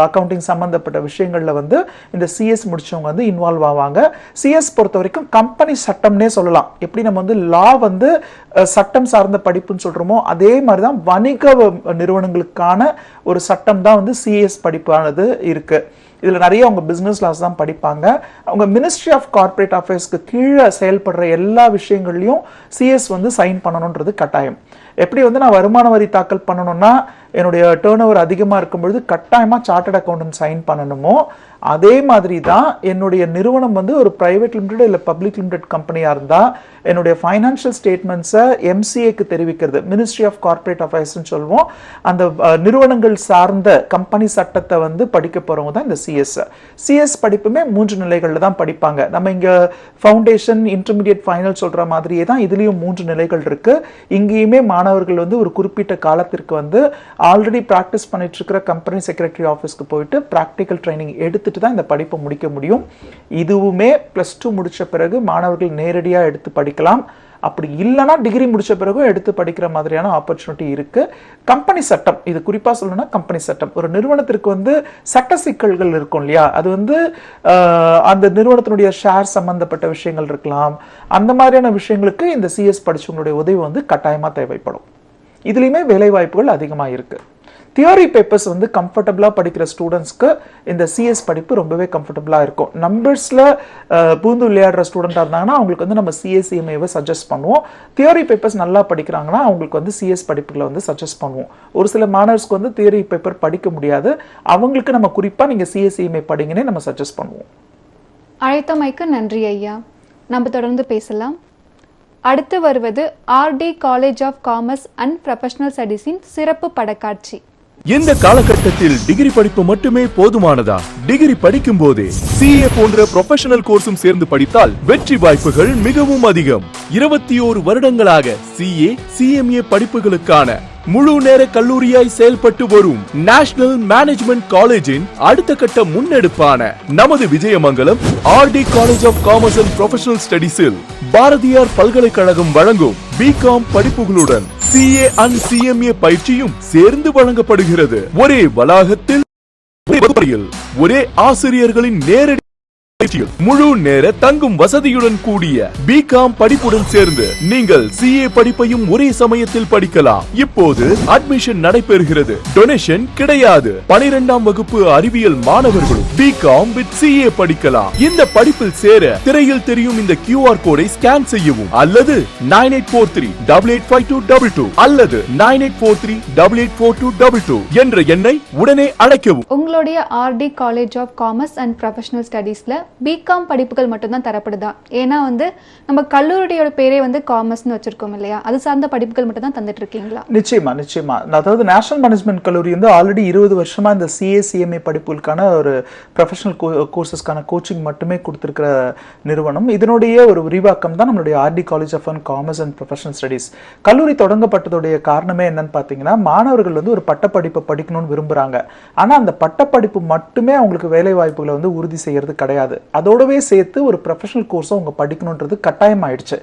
அக்கௌண்டிங் சம்மந்தப்பட்ட விஷயங்களில் வந்து இந்த சிஎஸ் முடிச்சவங்க வந்து இன்வால்வ் ஆவாங்க. சிஎஸ் பொறுத்த வரைக்கும் கம்பெனி சட்டம்னே சொல்லலாம். எப்படி நம்ம வந்து லா வந்து சட்டம் சார்ந்த படிப்புன்னு சொல்கிறோமோ அதே மாதிரி தான் வணிக நிறுவனங்களுக்கான ஒரு சட்டம் தான் வந்து சிஎஸ் படிப்பானது இருக்குது. இதில் நிறைய அவங்க பிஸ்னஸ் லாஸ் தான் படிப்பாங்க. அவங்க மினிஸ்ட்ரி ஆஃப் கார்ப்பரேட் அஃபேர்ஸ்க்கு கீழே செயல்படுற எல்லா விஷயங்கள்லையும் சிஎஸ் வந்து சைன் பண்ணணுன்றது கட்டாயம். எப்படி வந்து நான் வருமான வரி தாக்கல் பண்ணணும்னா என்னுடைய டேர்ன் ஓவர் அதிகமாக இருக்கும்பொழுது கட்டாயமாக சார்ட்டர்ட் அக்கௌண்டன்ட் சைன் பண்ணணுமோ அதே மாதிரி தான் என்னுடைய நிறுவனம் வந்து ஒரு பிரைவேட் லிமிடெட் இல்லை பப்ளிக் லிமிடெட் கம்பெனியாக இருந்தால் என்னுடைய ஃபைனான்ஷியல் ஸ்டேட்மெண்ட்ஸை எம்சிஏக்கு தெரிவிக்கிறது, மினிஸ்ட்ரி ஆஃப் கார்ப்பரேட் அஃபேர்ஸ்ன்னு சொல்லுவோம். அந்த நிறுவனங்கள் சார்ந்த கம்பெனி சட்டத்தை வந்து படிக்க போகிறவங்க தான் இந்த சிஎஸ் படிப்புமே 3 நிலைகளில் தான் படிப்பாங்க. நம்ம இங்கே ஃபவுண்டேஷன், இன்டர்மீடியட், ஃபைனல் சொல்கிற மாதிரியே தான் இதுலேயும் 3 நிலைகள் இருக்குது. இங்கேயுமே மாணவர்கள் வந்து ஒரு குறிப்பிட்ட காலத்திற்கு வந்து ஆல்ரெடி ப்ராக்டிஸ் பண்ணிட்டு இருக்கிற கம்பெனி செக்ரட்டரி ஆஃபீஸ்க்கு போயிட்டு ப்ராக்டிக்கல் ட்ரைனிங் எடுத்துட்டு தான் இந்த படிப்பை முடிக்க முடியும். இதுவுமே +2 முடிச்ச பிறகு மாணவர்கள் நேரடியாக எடுத்து படிக்கலாம். அப்படி இல்லைனா டிகிரி முடிச்ச பிறகும் எடுத்து படிக்கிற மாதிரியான ஆப்பர்ச்சுனிட்டி இருக்கு. கம்பெனி சட்டம், இது குறிப்பா சொல்லணும்னா கம்பெனி சட்டம், ஒரு நிறுவனத்திற்கு வந்து சட்ட சிக்கல்கள் இருக்கும் இல்லையா, அது வந்து அந்த நிறுவனத்தினுடைய ஷேர் சம்பந்தப்பட்ட விஷயங்கள் இருக்கலாம். அந்த மாதிரியான விஷயங்களுக்கு இந்த சிஎஸ் படிச்சவங்களுடைய உதவி வந்து கட்டாயமா தேவைப்படும். இதுலயுமே வேலை வாய்ப்புகள் அதிகமாக இருக்கு. தியரி பேப்பர்ஸ் வந்து கம்ஃபர்டபுளாக படிக்கிற ஸ்டூடெண்ட்ஸ்க்கு இந்த சிஎஸ் படிப்பு ரொம்பவே கம்ஃபர்டபுளாக இருக்கும். நம்பர்ஸில் பூந்து விளையாடுற ஸ்டூடெண்ட்டாக இருந்தாங்கன்னா அவங்களுக்கு வந்து நம்ம சிஎஸ்சிஎம்ஏவை சஜஸ்ட் பண்ணுவோம். தியரி பேப்பர்ஸ் நல்லா படிக்கிறாங்கன்னா அவங்களுக்கு வந்து சிஎஸ் படிப்புகளை வந்து சஜஸ்ட் பண்ணுவோம். ஒரு சில மாணவர்ஸ்க்கு வந்து தியரி பேப்பர் படிக்க முடியாது, அவங்களுக்கு நம்ம குறிப்பாக நீங்கள் சிஎஸ்சிஎம்ஏ படிங்கன்னே நம்ம சஜஸ்ட் பண்ணுவோம். அழைத்தமைக்கு நன்றி ஐயா. நம்ம தொடர்ந்து பேசலாம். அடுத்து வருவது RD college of commerce and professional ஸ்டடீஸின் சிறப்பு படக்காட்சி. இந்த காலகட்டத்தில் டிகிரி படிப்பு மட்டுமே போதுமானதா? டிகிரி படிக்கும் போதே சிஏ போன்ற ப்ரொஃபஷனல் கோர்ஸும் சேர்ந்து படித்தால் வெற்றி வாய்ப்புகள் மிகவும் அதிகம். 21 வருடங்களாக சிஏ, சிஎம்ஏ படிப்புகளுக்கான முழு நேர கல்லூரியாய் செயல்பட்டு வரும் நேஷனல் மேனேஜ்மெண்ட் காலேஜின் அடுத்த கட்ட முன்னெடுப்பான நமது Vijayamangalam RT college of commerce and professional ஸ்டடீஸில் பாரதியார் பல்கலைக்கழகம் வழங்கும் பிகாம் படிப்புகளுடன் சிஏ அண்ட் சிஎம்ஏ பயிற்சியும் சேர்ந்து வழங்கப்படுகிறது. ஒரே வளாகத்தில், ஒரே ஆசிரியர்களின் நேரடி முழு நேர தங்கும் வசதியுடன் கூடிய பிகாம் படிப்புடன் சேர்ந்து நீங்கள் சிஏ படிப்பையும் ஒரே சமயத்தில் படிக்கலாம். இப்போது அட்மிஷன் நடைபெறுகிறது. டொனேஷன் கிடையாது. 12ஆம் வகுப்பு அறிவியல் மாணவர்களும் பிகாம் வித் சிஏ படிக்கலாம். இந்த படிப்பில் சேர திரையில் தெரியும் இந்த QR கோடை ஸ்கேன் செய்யவும் அல்லது 9843885222 அல்லது 9843884222 என்ற எண்ணை உடனே அழைக்கவும். உங்களுடைய RT college of commerce and professional ஸ்டடீஸ்ல பிகாம் படிப்புகள் மட்டும்தான் தரப்படுதா? ஏன்னா நம்ம கல்லூரியோட பேரே காமர்ஸ்னு வச்சிருக்கோம் இல்லையா, அது சார்ந்த படிப்புகள் மட்டும் தான் தந்துட்டு இருக்கீங்களா? நிச்சயமா. அதாவது நேஷனல் மேனேஜ்மெண்ட் கல்லூரி ஆல்ரெடி 20 வருஷமா இந்த சிஏ சிஎம்ஏ படிப்புகளுக்கான ஒரு ப்ரொஃபஷனல் கோர்சஸ்க்கான கோச்சிங் மட்டுமே கொடுத்திருக்கிற நிறுவனம். இதனுடைய ஒரு விரிவாக்கம் தான் நம்மளுடைய RT college of commerce and professional studies. கல்லூரி தொடங்கப்பட்டதுடைய காரணமே என்னன்னு பாத்தீங்கன்னா, மாணவர்கள் ஒரு பட்டப்படிப்பை படிக்கணும்னு விரும்புறாங்க. ஆனா அந்த பட்டப்படிப்பு மட்டுமே அவங்களுக்கு வேலை வாய்ப்புகளை உறுதி செய்யறது கிடையாது. அதோடவே சேர்த்து ஒரு ப்ரொஃபஷனல் கோர்ஸை அவங்க படிக்கணுன்றது கட்டாயம் ஆயிடுச்சு.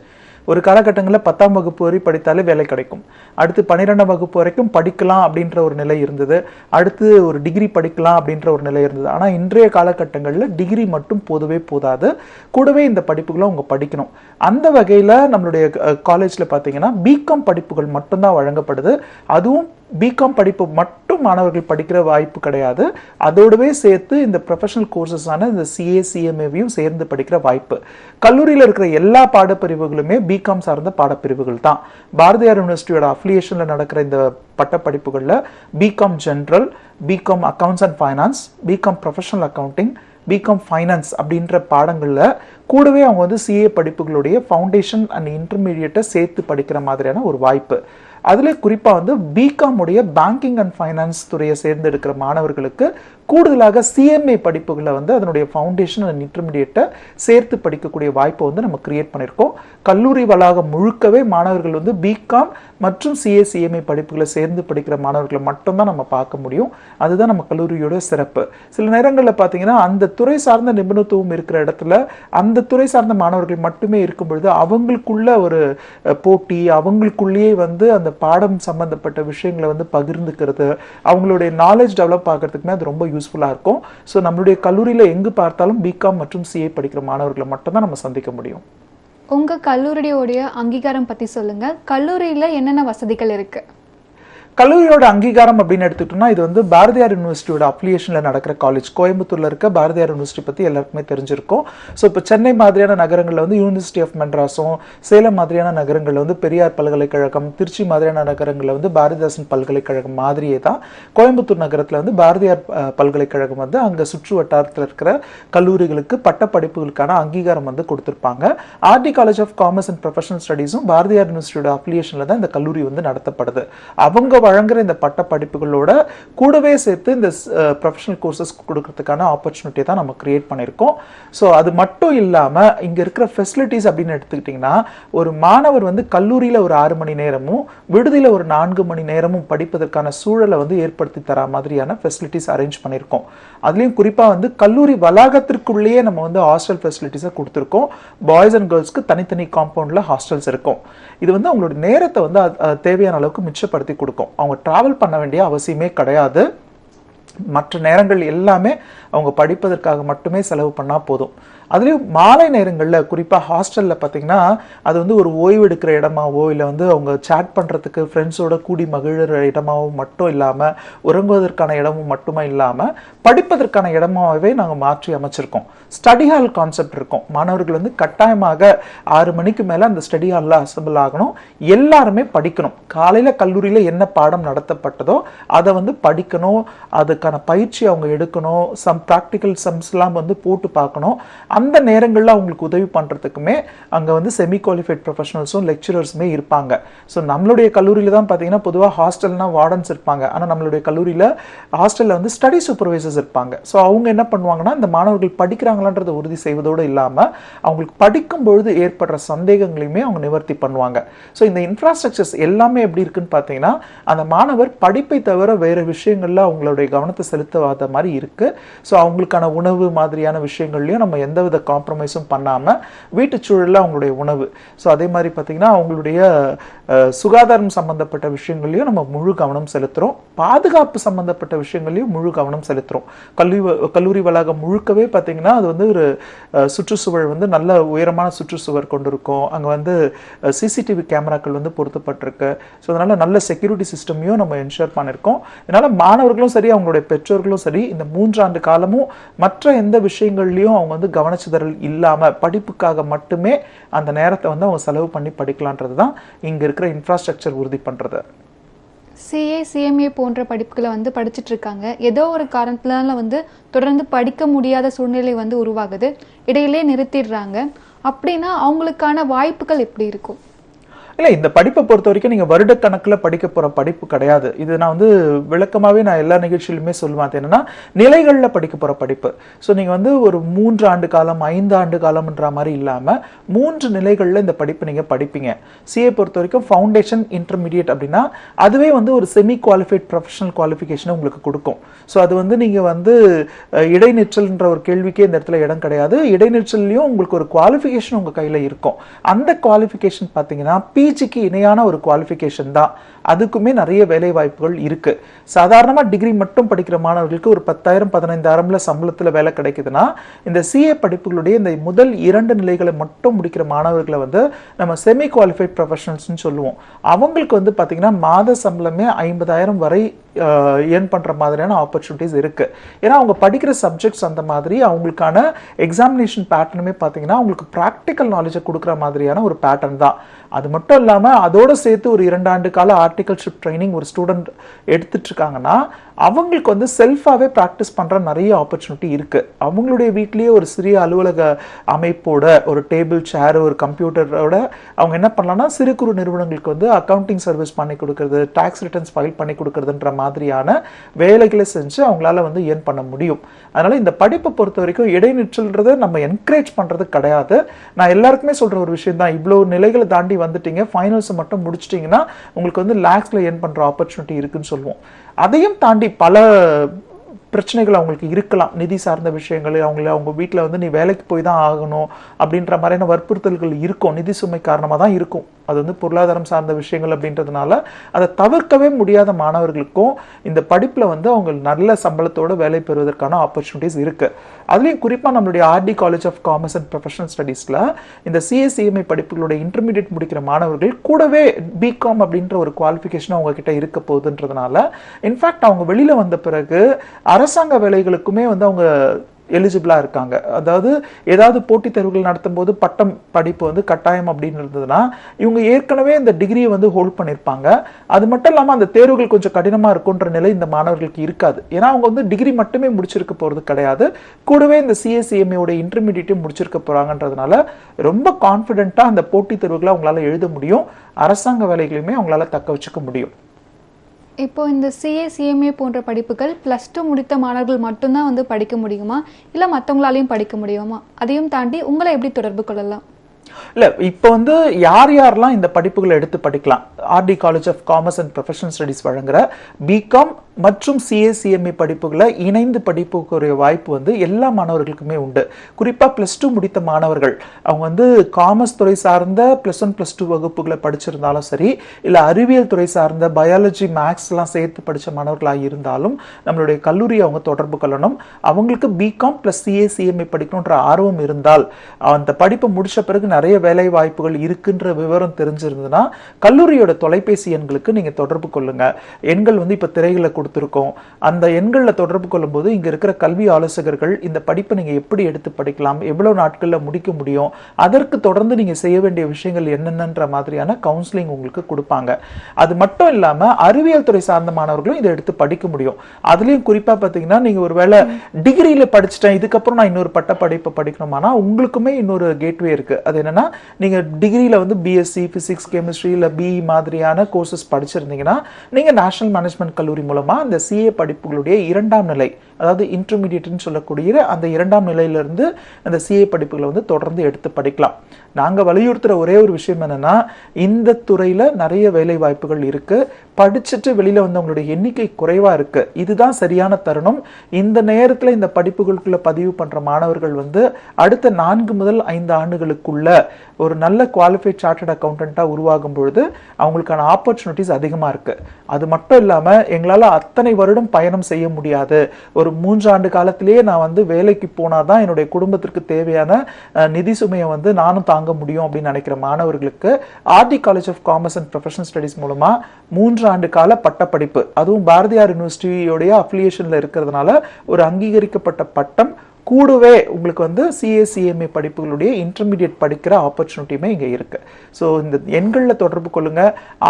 ஒரு காலகட்டங்களில் 10ஆம் வகுப்பு வரை படித்தாலே வேலை கிடைக்கும். அடுத்து 12ஆம் வகுப்பு வரைக்கும் படிக்கலாம் அப்படின்ற ஒரு நிலை இருந்தது. அடுத்து ஒரு டிகிரி படிக்கலாம் அப்படின்ற ஒரு நிலை இருந்தது. ஆனால் இன்றைய காலகட்டங்களில் டிகிரி மட்டும் போதாது, கூடவே இந்த படிப்புகளும் அவங்க படிக்கணும். அந்த வகையில் நம்மளுடைய காலேஜில் பார்த்தீங்கன்னா பிகாம் படிப்புகள் மட்டும்தான் வழங்கப்படுது. அதுவும் பிகாம் படிப்பு மட்டும் மாணவர்கள் படிக்கிற வாய்ப்பு கிடையாது. அதோடவே சேர்த்து இந்த ப்ரொஃபஷனல் கோர்சஸான இந்த சிஏ சிஎம்ஏவையும் சேர்ந்து படிக்கிற வாய்ப்பு. கல்லூரியில் இருக்கிற எல்லா பாடப்பிரிவுகளுமே பிகாம் சார்ந்த பாடப்பிரிவுகள் தான். பாரதியார் யூனிவர்சிட்டியோட அஃபிலியேஷன்ல நடக்கிற இந்த பட்டப்படிப்புகளில் B Com general, B Com accounts and finance, B Com professional accounting, B Com finance அப்படின்ற பாடங்களில் கூடவே அவங்க சிஏ படிப்புகளுடைய ஃபவுண்டேஷன் அண்ட் இன்டர்மீடியேட்டை சேர்த்து படிக்கிற மாதிரியான ஒரு வாய்ப்பு. அதில் குறிப்பாக பிகாம் உடைய பேங்கிங் அண்ட் ஃபைனான்ஸ் துறையை சேர்ந்தெடுக்கிற மாணவர்களுக்கு கூடுதலாக சிஎம்ஏ படிப்புகளை அதனுடைய ஃபவுண்டேஷன் அண்ட் இன்டர்மீடியேட்டை சேர்த்து படிக்கக்கூடிய வாய்ப்பை நம்ம கிரியேட் பண்ணியிருக்கோம். கல்லூரி வளாகம் முழுக்கவே மாணவர்கள் பிகாம் மற்றும் சிஏ சிஎம்ஏ படிப்புகளை சேர்ந்து படிக்கிற மாணவர்களை மட்டும்தான் நம்ம பார்க்க முடியும். அதுதான் நம்ம கல்லூரியோட சிறப்பு. சில நேரங்களில் பார்த்தீங்கன்னா அந்த துறை சார்ந்த நிபுணத்துவம் இருக்கிற இடத்துல அந்த துறை சார்ந்த மாணவர்கள் மட்டுமே இருக்கும் பொழுது அவங்களுக்குள்ள ஒரு போட்டி, அவங்களுக்குள்ளேயே அந்த பாடம் சம்பந்தப்பட்ட விஷயங்களை பகிர்ந்துக்கிறது, அவங்களுடைய நாலேஜ் டெவலப் ஆகிறதுக்குமே அது ரொம்ப யூஸ்ஃபுல்லா இருக்கும். ஸோ நம்மளுடைய கல்லூரியில எங்கு பார்த்தாலும் பிகாம் மற்றும் சிஏ படிக்கிற மாணவர்களை மட்டும்தான் நம்ம சந்திக்க முடியும். உங்க கல்லூரியோடைய அங்கீகாரம் பத்தி சொல்லுங்க. கல்லூரியில என்னென்ன வசதிகள் இருக்கு? கல்லூரியோட அங்கீகாரம் அப்படின்னு எடுத்துக்கிட்டோம்னா, இது பாரதியார் யூனிவர்சிட்டியோட அப்ளிகேஷன்ல நடக்கிற காலேஜ். கோயம்புத்தூர்ல இருக்க பாரதியார் யூனிவர்சிட்டி பத்தி எல்லாருக்குமே தெரிஞ்சிருக்கும். ஸோ இப்போ சென்னை மாதிரியான நகரங்களில் யூனிவர்சிட்டி ஆஃப் மெட்ராஸும், சேலம் மாதிரியான நகரங்களில் பெரியார் பல்கலைக்கழகம், திருச்சி மாதிரியான நகரங்களில் பாரதிதாசன் பல்கலைக்கழகம் மாதிரியே தான் கோயம்புத்தூர் நகரத்தில் பாரதியார் பல்கலைக்கழகம் அங்கே சுற்று வட்டாரத்தில் இருக்கிற கல்லூரிகளுக்கு பட்டப்படிப்புகளுக்கான அங்கீகாரம் கொடுத்திருப்பாங்க. RT college of commerce and Professional ஸ்டடீஸும் பாரதியார் யூனிவர்சிட்டியோட அப்ளிகேஷன்ல தான் இந்த கல்லூரி நடத்தப்படுது. அவங்க வழங்குற இந்த பட்ட படிப்புகளோட கூடவே சேர்த்து இந்த ப்ரொஃபஷனல் கோர்சஸ் கொடுக்கறதுக்கான ஆப்பர்ச்சுனிட்டி தான் நம்ம கிரியேட் பண்ணியிருக்கோம். ஸோ அது மட்டும் இல்லாமல் இங்கே இருக்கிற ஃபெசிலிட்டிஸ் அப்படின்னு எடுத்துக்கிட்டிங்கன்னா, ஒரு மாணவர் கல்லூரியில் ஒரு 6 மணி நேரமும் விடுதியில் ஒரு 4 மணி நேரமும் படிப்பதற்கான சூழலை ஏற்படுத்தி தர மாதிரியான ஃபெசிலிட்டிஸ் அரேஞ்ச் பண்ணியிருக்கோம். அதுலேயும் குறிப்பாக கல்லூரி வளாகத்திற்குள்ளேயே நம்ம ஹாஸ்டல் ஃபெசிலிட்டிஸை கொடுத்துருக்கோம். பாய்ஸ் அண்ட் கேர்ள்ஸ்க்கு தனித்தனி காம்பவுண்டில் ஹாஸ்டல்ஸ் இருக்கும். இது அவங்களோட நேரத்தை தேவையான அளவுக்கு மிச்சப்படுத்தி கொடுக்கும். அவங்க டிராவல் பண்ண வேண்டிய அவசியமே கிடையாது. மற்ற நேரங்கள் எல்லாமே அவங்க படிப்பதற்காக மட்டுமே செலவு பண்ணா போதும். அதுலேயும் மாலை நேரங்களில் குறிப்பாக ஹாஸ்டலில் பார்த்தீங்கன்னா, அது ஒரு ஓய்வு எடுக்கிற இடமாவோ இல்லை அவங்க சேட் பண்ணுறதுக்கு ஃப்ரெண்ட்ஸோட கூடி மகிழ்கிற இடமாவோ மட்டும் இல்லாமல், உறங்குவதற்கான இடமும் மட்டுமே இல்லாமல் படிப்பதற்கான இடமாகவே நாங்கள் மாற்றி அமைச்சிருக்கோம். ஸ்டடி ஹால் கான்செப்ட் இருக்கும். மாணவர்கள் கட்டாயமாக 6 மணிக்கு மேலே அந்த ஸ்டடி ஹாலில் அசம்பிள் ஆகணும். எல்லாருமே படிக்கணும். காலையில் கல்லூரியில் என்ன பாடம் நடத்தப்பட்டதோ அதை படிக்கணும். அதுக்கான பயிற்சி அவங்க எடுக்கணும். சம் ப்ராக்டிக்கல் சம்ஸ்லாம் போட்டு பார்க்கணும். அந்த நேரங்களில் அவங்களுக்கு உதவி பண்ணுறதுக்குமே அங்கே வந்து செமி குவாலிஃபைட் ப்ரொஃபஷனல்ஸும் லெக்சரர்ஸுமே இருப்பாங்க. ஸோ நம்மளுடைய கல்லூரியில் தான் பார்த்தீங்கன்னா பொதுவாக ஹாஸ்டல்னா வார்டன்ஸ் இருப்பாங்க. ஆனால் நம்மளுடைய கல்லூரியில் ஹாஸ்டலில் வந்து ஸ்டடி சூப்பர்வைசர்ஸ் இருப்பாங்க. ஸோ அவங்க என்ன பண்ணுவாங்கன்னா இந்த மாணவர்கள் படிக்கிறாங்களான்றதை உறுதி செய்வதோடு இல்லாமல் அவங்களுக்கு படிக்கும் பொழுது ஏற்படுற சந்தேகங்களையுமே அவங்க நிவர்த்தி பண்ணுவாங்க. ஸோ இந்த இன்ஃப்ராஸ்ட்ரக்சர்ஸ் எல்லாமே எப்படி இருக்குன்னு பார்த்தீங்கன்னா அந்த மாணவர் படிப்பை தவிர வேறு விஷயங்கள்ல அவங்களுடைய கவனத்தை செலுத்தாத மாதிரி இருக்கு. ஸோ அவங்களுக்கான உணவு மாதிரியான விஷயங்கள்லையும் நம்ம எந்தவித காம்ப்ரமைஸும் பண்ணாமல் வீட்டு சூழலில் அவங்களுடைய உணவு, ஸோ அதே மாதிரி பார்த்தீங்கன்னா அவங்களுடைய சுகாதாரம் சம்பந்தப்பட்ட விஷயங்கள்லையும் நம்ம முழு கவனம் செலுத்துகிறோம். பாதுகாப்பு சம்பந்தப்பட்ட விஷயங்கள்லையும் முழு கவனம் செலுத்துகிறோம். கல்லூரி வளாகம் முழுக்கவே பார்த்தீங்கன்னா அது வந்து ஒரு சுற்றுச்சூழல் வந்து நல்ல உயரமான சுற்றுச்சுவர் கொண்டிருக்கும். அங்கே வந்து சிசிடிவி கேமராக்கள் வந்து பொருத்தப்பட்டிருக்கு. ஸோ அதனால நல்ல செக்யூரிட்டி சிஸ்டமையும் நம்ம என்ஷூர் பண்ணியிருக்கோம். இதனால மாணவர்களும் சரி அவங்களுடைய பெற்றோர்களும் சரி இந்த 3 ஆண்டு காலமும் மற்ற எந்த விஷயங்கள்லையும் அவங்க வந்து கவனச்சிதறல் இல்லாமல் படிப்புக்காக மட்டுமே அந்த நேரத்தை வந்து அவங்க செலவு பண்ணி படிக்கலான்றது தான் இங்கே இருக்கிற இன்ஃப்ராஸ்ட்ரக்சர் உறுதி பண்ணுறது. சிஏ சிஎம்ஏ போன்ற படிப்புகளை வந்து படிச்சுட்டு இருக்காங்க. ஏதோ ஒரு காரணத்தினால வந்து தொடர்ந்து படிக்க முடியாத சூழ்நிலை வந்து உருவாகுது, இடையிலே நிறுத்திடுறாங்க. அப்படின்னா அவங்களுக்கான வாய்ப்புகள் எப்படி இருக்கும்? இல்லை, இந்த படிப்பை பொறுத்த வரைக்கும் நீங்கள் வருடக்கணக்கில் படிக்க போகிற படிப்பு கிடையாது. இது நான் வந்து விளக்கமாகவே நான் எல்லா நிகழ்ச்சியிலுமே சொல்லுவேன். அது என்னன்னா நிலைகளில் படிக்க போகிற படிப்பு. ஸோ நீங்கள் வந்து ஒரு 3 ஆண்டு காலம் 5 ஆண்டு காலம்ன்ற மாதிரி இல்லாமல் 3 நிலைகளில் இந்த படிப்பு நீங்கள் படிப்பீங்க. சிஏ பொறுத்த வரைக்கும் ஃபவுண்டேஷன், இன்டர்மீடியட் அப்படின்னா அதுவே வந்து ஒரு செமி குவாலிஃபைட் ப்ரொஃபஷனல் குவாலிஃபிகேஷனை உங்களுக்கு கொடுக்கும். ஸோ அது வந்து நீங்கள் வந்து இடைநிற்றல்ன்ற ஒரு கேள்விக்கே இந்த இடத்துல இடம் கிடையாது. இடைநிற்றல்லையும் உங்களுக்கு ஒரு குவாலிஃபிகேஷன் உங்கள் கையில் இருக்கும். அந்த குவாலிஃபிகேஷன் பார்த்தீங்கன்னா பிஜிக்கு இணையான ஒரு குவாலிஃபிகேஷன் தான். அதுக்குமே நிறைய வேலை வாய்ப்புகள் இருக்கு. சாதாரணமாக டிகிரி மட்டும் படிக்கிற மாணவர்களுக்கு ஒரு 10,000 15,000 சம்பளத்தில் வேலை கிடைக்குதுன்னா இந்த சிஏ படிப்புகளுடைய இந்த முதல் 2 நிலைகளை மட்டும் முடிக்கிற மாணவர்களை வந்து நம்ம செமி குவாலிஃபைட் ப்ரொஃபஷனல்ஸ்னு சொல்லுவோம். அவங்களுக்கு வந்து பார்த்தீங்கன்னா மாத சம்பளமே 50,000 வரை ஏர்ன் பண்ணுற மாதிரியான ஆப்பர்ச்சுனிட்டிஸ் இருக்கு. ஏன்னா அவங்க படிக்கிற சப்ஜெக்ட்ஸ் அந்த மாதிரி அவங்களுக்கான எக்ஸாமினேஷன் பேட்டர்னுமே பார்த்தீங்கன்னா அவங்களுக்கு ப்ராக்டிக்கல் நாலேஜை கொடுக்குற மாதிரியான ஒரு பேட்டர்ன் தான். அது மட்டும் இல்லாமல் அதோடு சேர்த்து ஒரு 2 ஆண்டு கால ஆர்டிகல்ஷிப் ட்ரைனிங் ஒரு ஸ்டூடெண்ட் எடுத்துட்டு இருக்காங்கன்னா அவங்களுக்கு வந்து செல்ஃபாகவே ப்ராக்டிஸ் பண்ணுற நிறைய ஆப்பர்ச்சுனிட்டி இருக்குது. அவங்களுடைய வீட்லேயே ஒரு சிறிய அலுவலக அமைப்போட ஒரு டேபிள் சேர் ஒரு கம்ப்யூட்டரோட அவங்க என்ன பண்ணலாம்னா சிறு குறு நிறுவனங்களுக்கு வந்து அக்கௌண்டிங் சர்வீஸ் பண்ணி கொடுக்கறது, டாக்ஸ் ரிட்டர்ன்ஸ் ஃபைல் பண்ணி கொடுக்கறதுன்ற மாதிரியான வேலைகளை செஞ்சு அவங்களால வந்து ஏர்ன் பண்ண முடியும். அதனால் இந்த படிப்பை பொறுத்த வரைக்கும் இடைநிற்றல்ன்றதை நம்ம என்கரேஜ் பண்ணுறது கிடையாது. நான் எல்லாருக்குமே சொல்கிற ஒரு விஷயம் தான், இவ்வளோ நிலைகளை தாண்டி வந்துட்டீங்க, ஃபைனல்ஸை மட்டும் முடிச்சிட்டிங்கன்னா உங்களுக்கு வந்து லேக்ஸில் ஏர்ன் பண்ணுற ஆப்பர்ச்சுனிட்டி இருக்குன்னு சொல்லுவோம். அதையும் தாண்டி பல பிரச்சனைகள் அவங்களுக்கு இருக்கலாம். நிதி சார்ந்த விஷயங்கள், அவங்க வீட்டில் வந்து நீ வேலைக்கு போய் தான் ஆகணும் அப்படின்ற மாதிரியான வற்புறுத்தல்கள் இருக்கும். நிதி சுமை காரணமாக தான் இருக்கும். அது வந்து பொருளாதாரம் சார்ந்த விஷயங்கள் அப்படின்றதுனால அதை தவிர்க்கவே முடியாத மாணவர்களுக்கும் இந்த படிப்பில் வந்து அவங்க நல்ல சம்பளத்தோடு வேலை பெறுவதற்கான ஆப்பர்ச்சுனிட்டிஸ் இருக்குது. அதுலேயும் குறிப்பாக நம்மளுடைய RT college of commerce and professional ஸ்டடீஸில் இந்த சிஎஸ்சிஎம்ஐ படிப்புகளுடைய இன்டர்மீடியட் முடிக்கிற மாணவர்கள் கூடவே பிகாம் அப்படின்ற ஒரு குவாலிஃபிகேஷன் அவங்க கிட்ட இருக்க போகுதுன்றதுனால இன்ஃபேக்ட் அவங்க வெளியில் வந்த பிறகு அரசாங்க வேலைகளுக்குமே வந்து அவங்க எலிஜிபிளாக இருக்காங்க. அதாவது ஏதாவது போட்டித் தேர்வுகள் நடத்தும் போது பட்டம் படிப்பு வந்து கட்டாயம் அப்படின்னு இருந்ததுன்னா இவங்க ஏற்கனவே இந்த டிகிரியை வந்து ஹோல்ட் பண்ணியிருப்பாங்க. அது மட்டும் இல்லாமல் அந்த தேர்வுகள் கொஞ்சம் கடினமாக இருக்குன்ற நிலை இந்த மாணவர்களுக்கு இருக்காது. ஏன்னா அவங்க வந்து டிகிரி மட்டுமே முடிச்சிருக்க போகிறது கிடையாது, கூடவே இந்த சிஎஸ்சிஎம்ஏயோட இன்டர்மீடியட்டையும் முடிச்சிருக்க போகிறாங்கன்றதுனால ரொம்ப கான்ஃபிடென்ட்டாக அந்த போட்டித் தேர்வுகளை அவங்களால எழுத முடியும். அரசாங்க வேலைகளையுமே அவங்களால தக்க வச்சுக்க முடியும். இப்போ இந்த சிஏ சிஎம்ஏ போன்ற படிப்புகள் +2 முடித்த மாணவர்கள் மட்டும்தான் வந்து படிக்க முடியுமா, இல்லை மற்றவங்களாலையும் படிக்க முடியுமா? அதையும் தாண்டி உங்களை எப்படி தொடர்பு கொள்ளலாம்? இல்லை, இப்போ வந்து யாரெல்லாம் இந்த படிப்புகளை எடுத்து படிக்கலாம்? RT college of commerce and professional Studies வழங்குற பிகாம் மற்றும் சிஏசிஎம்ஏ படிப்புகளை இணைந்து படிப்புக்குரிய வாய்ப்பு வந்து எல்லா மாணவர்களுக்குமே உண்டு. குறிப்பாக +2 முடித்த மாணவர்கள் அவங்க வந்து காமர்ஸ் துறை சார்ந்த +1 +2 வகுப்புகளை படிச்சிருந்தாலும் சரி, இல்லை அறிவியல் துறை சார்ந்த பயாலஜி மேக்ஸ்லாம் சேர்த்து படித்த மாணவர்களாக இருந்தாலும் நம்மளுடைய கல்லூரியை அவங்க தொடர்பு கொள்ளணும். அவங்களுக்கு பிகாம் + சிஏசிஎம்ஏ படிக்கணுன்ற ஆர்வம் இருந்தால் அந்த படிப்பை முடிச்ச பிறகு நிறைய வேலை வாய்ப்புகள் இருக்குன்ற விவரம் தெரிஞ்சிருந்ததுன்னா கல்லூரியோட தொலைபேசி எண்களுக்கு நீங்க தொடர்பு கொள்ளுங்க. எண்கள் வந்து இப்ப திரையில கொடுத்துருக்கோம். அந்த எண்களில் தொடர்பு கொள்ளும்போது இங்க இருக்கிற கல்வி ஆலோசகர்கள் இந்த படிப்பை நீங்க எப்படி எடுத்து படிக்கலாம், எவ்வளவு நாட்கள்ல முடிக்க முடியும், அதற்கு தொடர்ந்து நீங்க செய்ய வேண்டிய விஷயங்கள் என்னென்னன்ற மாதிரியான கவுன்சிலிங் உங்களுக்கு கொடுப்பாங்க. அது மட்டும் இல்லாம அறிவியல் துறை சார்ந்த மாணவர்களும் இதை எடுத்து படிக்க முடியும். அதுலயும் குறிப்பா பாத்தீங்கன்னா நீங்க ஒருவேளை டிகிரியில படிச்சுட்டேன், இதுக்கப்புறம் நான் இன்னொரு பட்ட படிப்பை படிக்கணுமானா உங்களுக்குமே இன்னொரு கேட்வே இருக்கு. அது என்னன்னா நீங்க டிகிரியில வந்து பிஎஸ்சி பிசிக்ஸ் கெமிஸ்ட்ரி இல்ல பிஇ மாதிரியான கோர்சஸ் படிச்சிருந்தீங்கன்னா நீங்க நேஷனல் மேனேஜ்மெண்ட் கல்லூரி மூலமா அந்த சிஏ படிப்புகளுடைய 2ஆம் நிலை, அதாவது இன்டர்மீடியட்னு சொல்லக்கூடிய அந்த 2ஆம் நிலையிலிருந்து அந்த சிஏ படிப்புகளை வந்து தொடர்ந்து எடுத்து படிக்கலாம். நாங்க வலியுறுத்துற ஒரே ஒரு விஷயம் என்னன்னா, இந்த துறையில நிறைய வேலை வாய்ப்புகள் இருக்கு, படிச்சுட்டு வெளியில வந்தவங்களுடைய எண்ணிக்கை குறைவா இருக்கு. இதுதான் சரியான தருணம். இந்த நேரத்துல இந்த படிப்புகளுக்குள்ள பதிவு பண்ற மாணவர்கள் வந்து அடுத்த 4 முதல் 5 ஆண்டுகளுக்குள்ள ஒரு நல்ல குவாலிஃபைட் சார்ட்டர்ட் அக்கௌண்டன்ட்டா உருவாகும் பொழுது அவங்களுக்கான ஆப்பர்ச்சுனிட்டிஸ் அதிகமா இருக்கு. அது மட்டும் இல்லாம எங்களால அத்தனை வருடம் பயணம் செய்ய முடியாது, ஒரு 3 ஆண்டு காலத்திலேயே நான் வந்து வேலைக்கு போனாதான் என்னுடைய குடும்பத்திற்கு தேவையான நிதி சுமையை வந்து நானும் தாங்க முடியும் அப்படின்னு நினைக்கிற மாணவர்களுக்கு RD college of commerce and professional studies மூலமா 3 ஆண்டு கால பட்டப்படிப்பு, அதுவும் பாரதியார் யூனிவர்சிட்டியோடைய அஃபிலியேஷன்ல இருக்கிறதுனால ஒரு அங்கீகரிக்கப்பட்ட பட்டம் கூடவே உங்களுக்கு வந்து சிஏசிஎம்ஏ படிப்புகளுடைய இன்டர்மீடியட் படிக்கிற ஆப்பர்ச்சுனிட்டியுமே இங்கே இருக்கு. ஸோ இந்த எண்களில் தொடர்பு கொள்ளுங்க.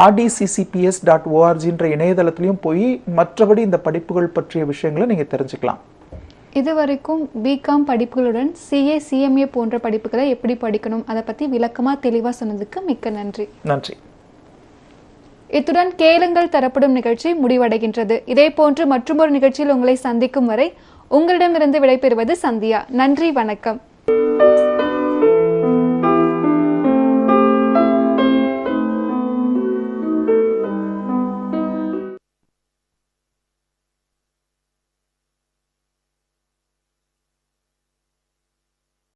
rdccps.org இணையதளத்திலையும் போய் மற்றபடி இந்த படிப்புகள் பற்றிய விஷயங்களை நீங்க தெரிஞ்சுக்கலாம். இதுவரைக்கும் பிகாம் படிப்புகளுடன் சிஏ சிஎம்ஏ போன்ற படிப்புகளை எப்படி படிக்கணும் அதை பத்தி விளக்கமா தெளிவா சொன்னதுக்கு மிக்க நன்றி. நன்றி. இத்துடன் கேளுங்கள் தரப்படும் நிகழ்ச்சி முடிவடைகின்றது. இதே போன்று மற்றொரு நிகழ்ச்சியில் உங்களை சந்திக்கும் வரை உங்களிடமிருந்து விடைபெறுவது சந்தியா. நன்றி, வணக்கம்.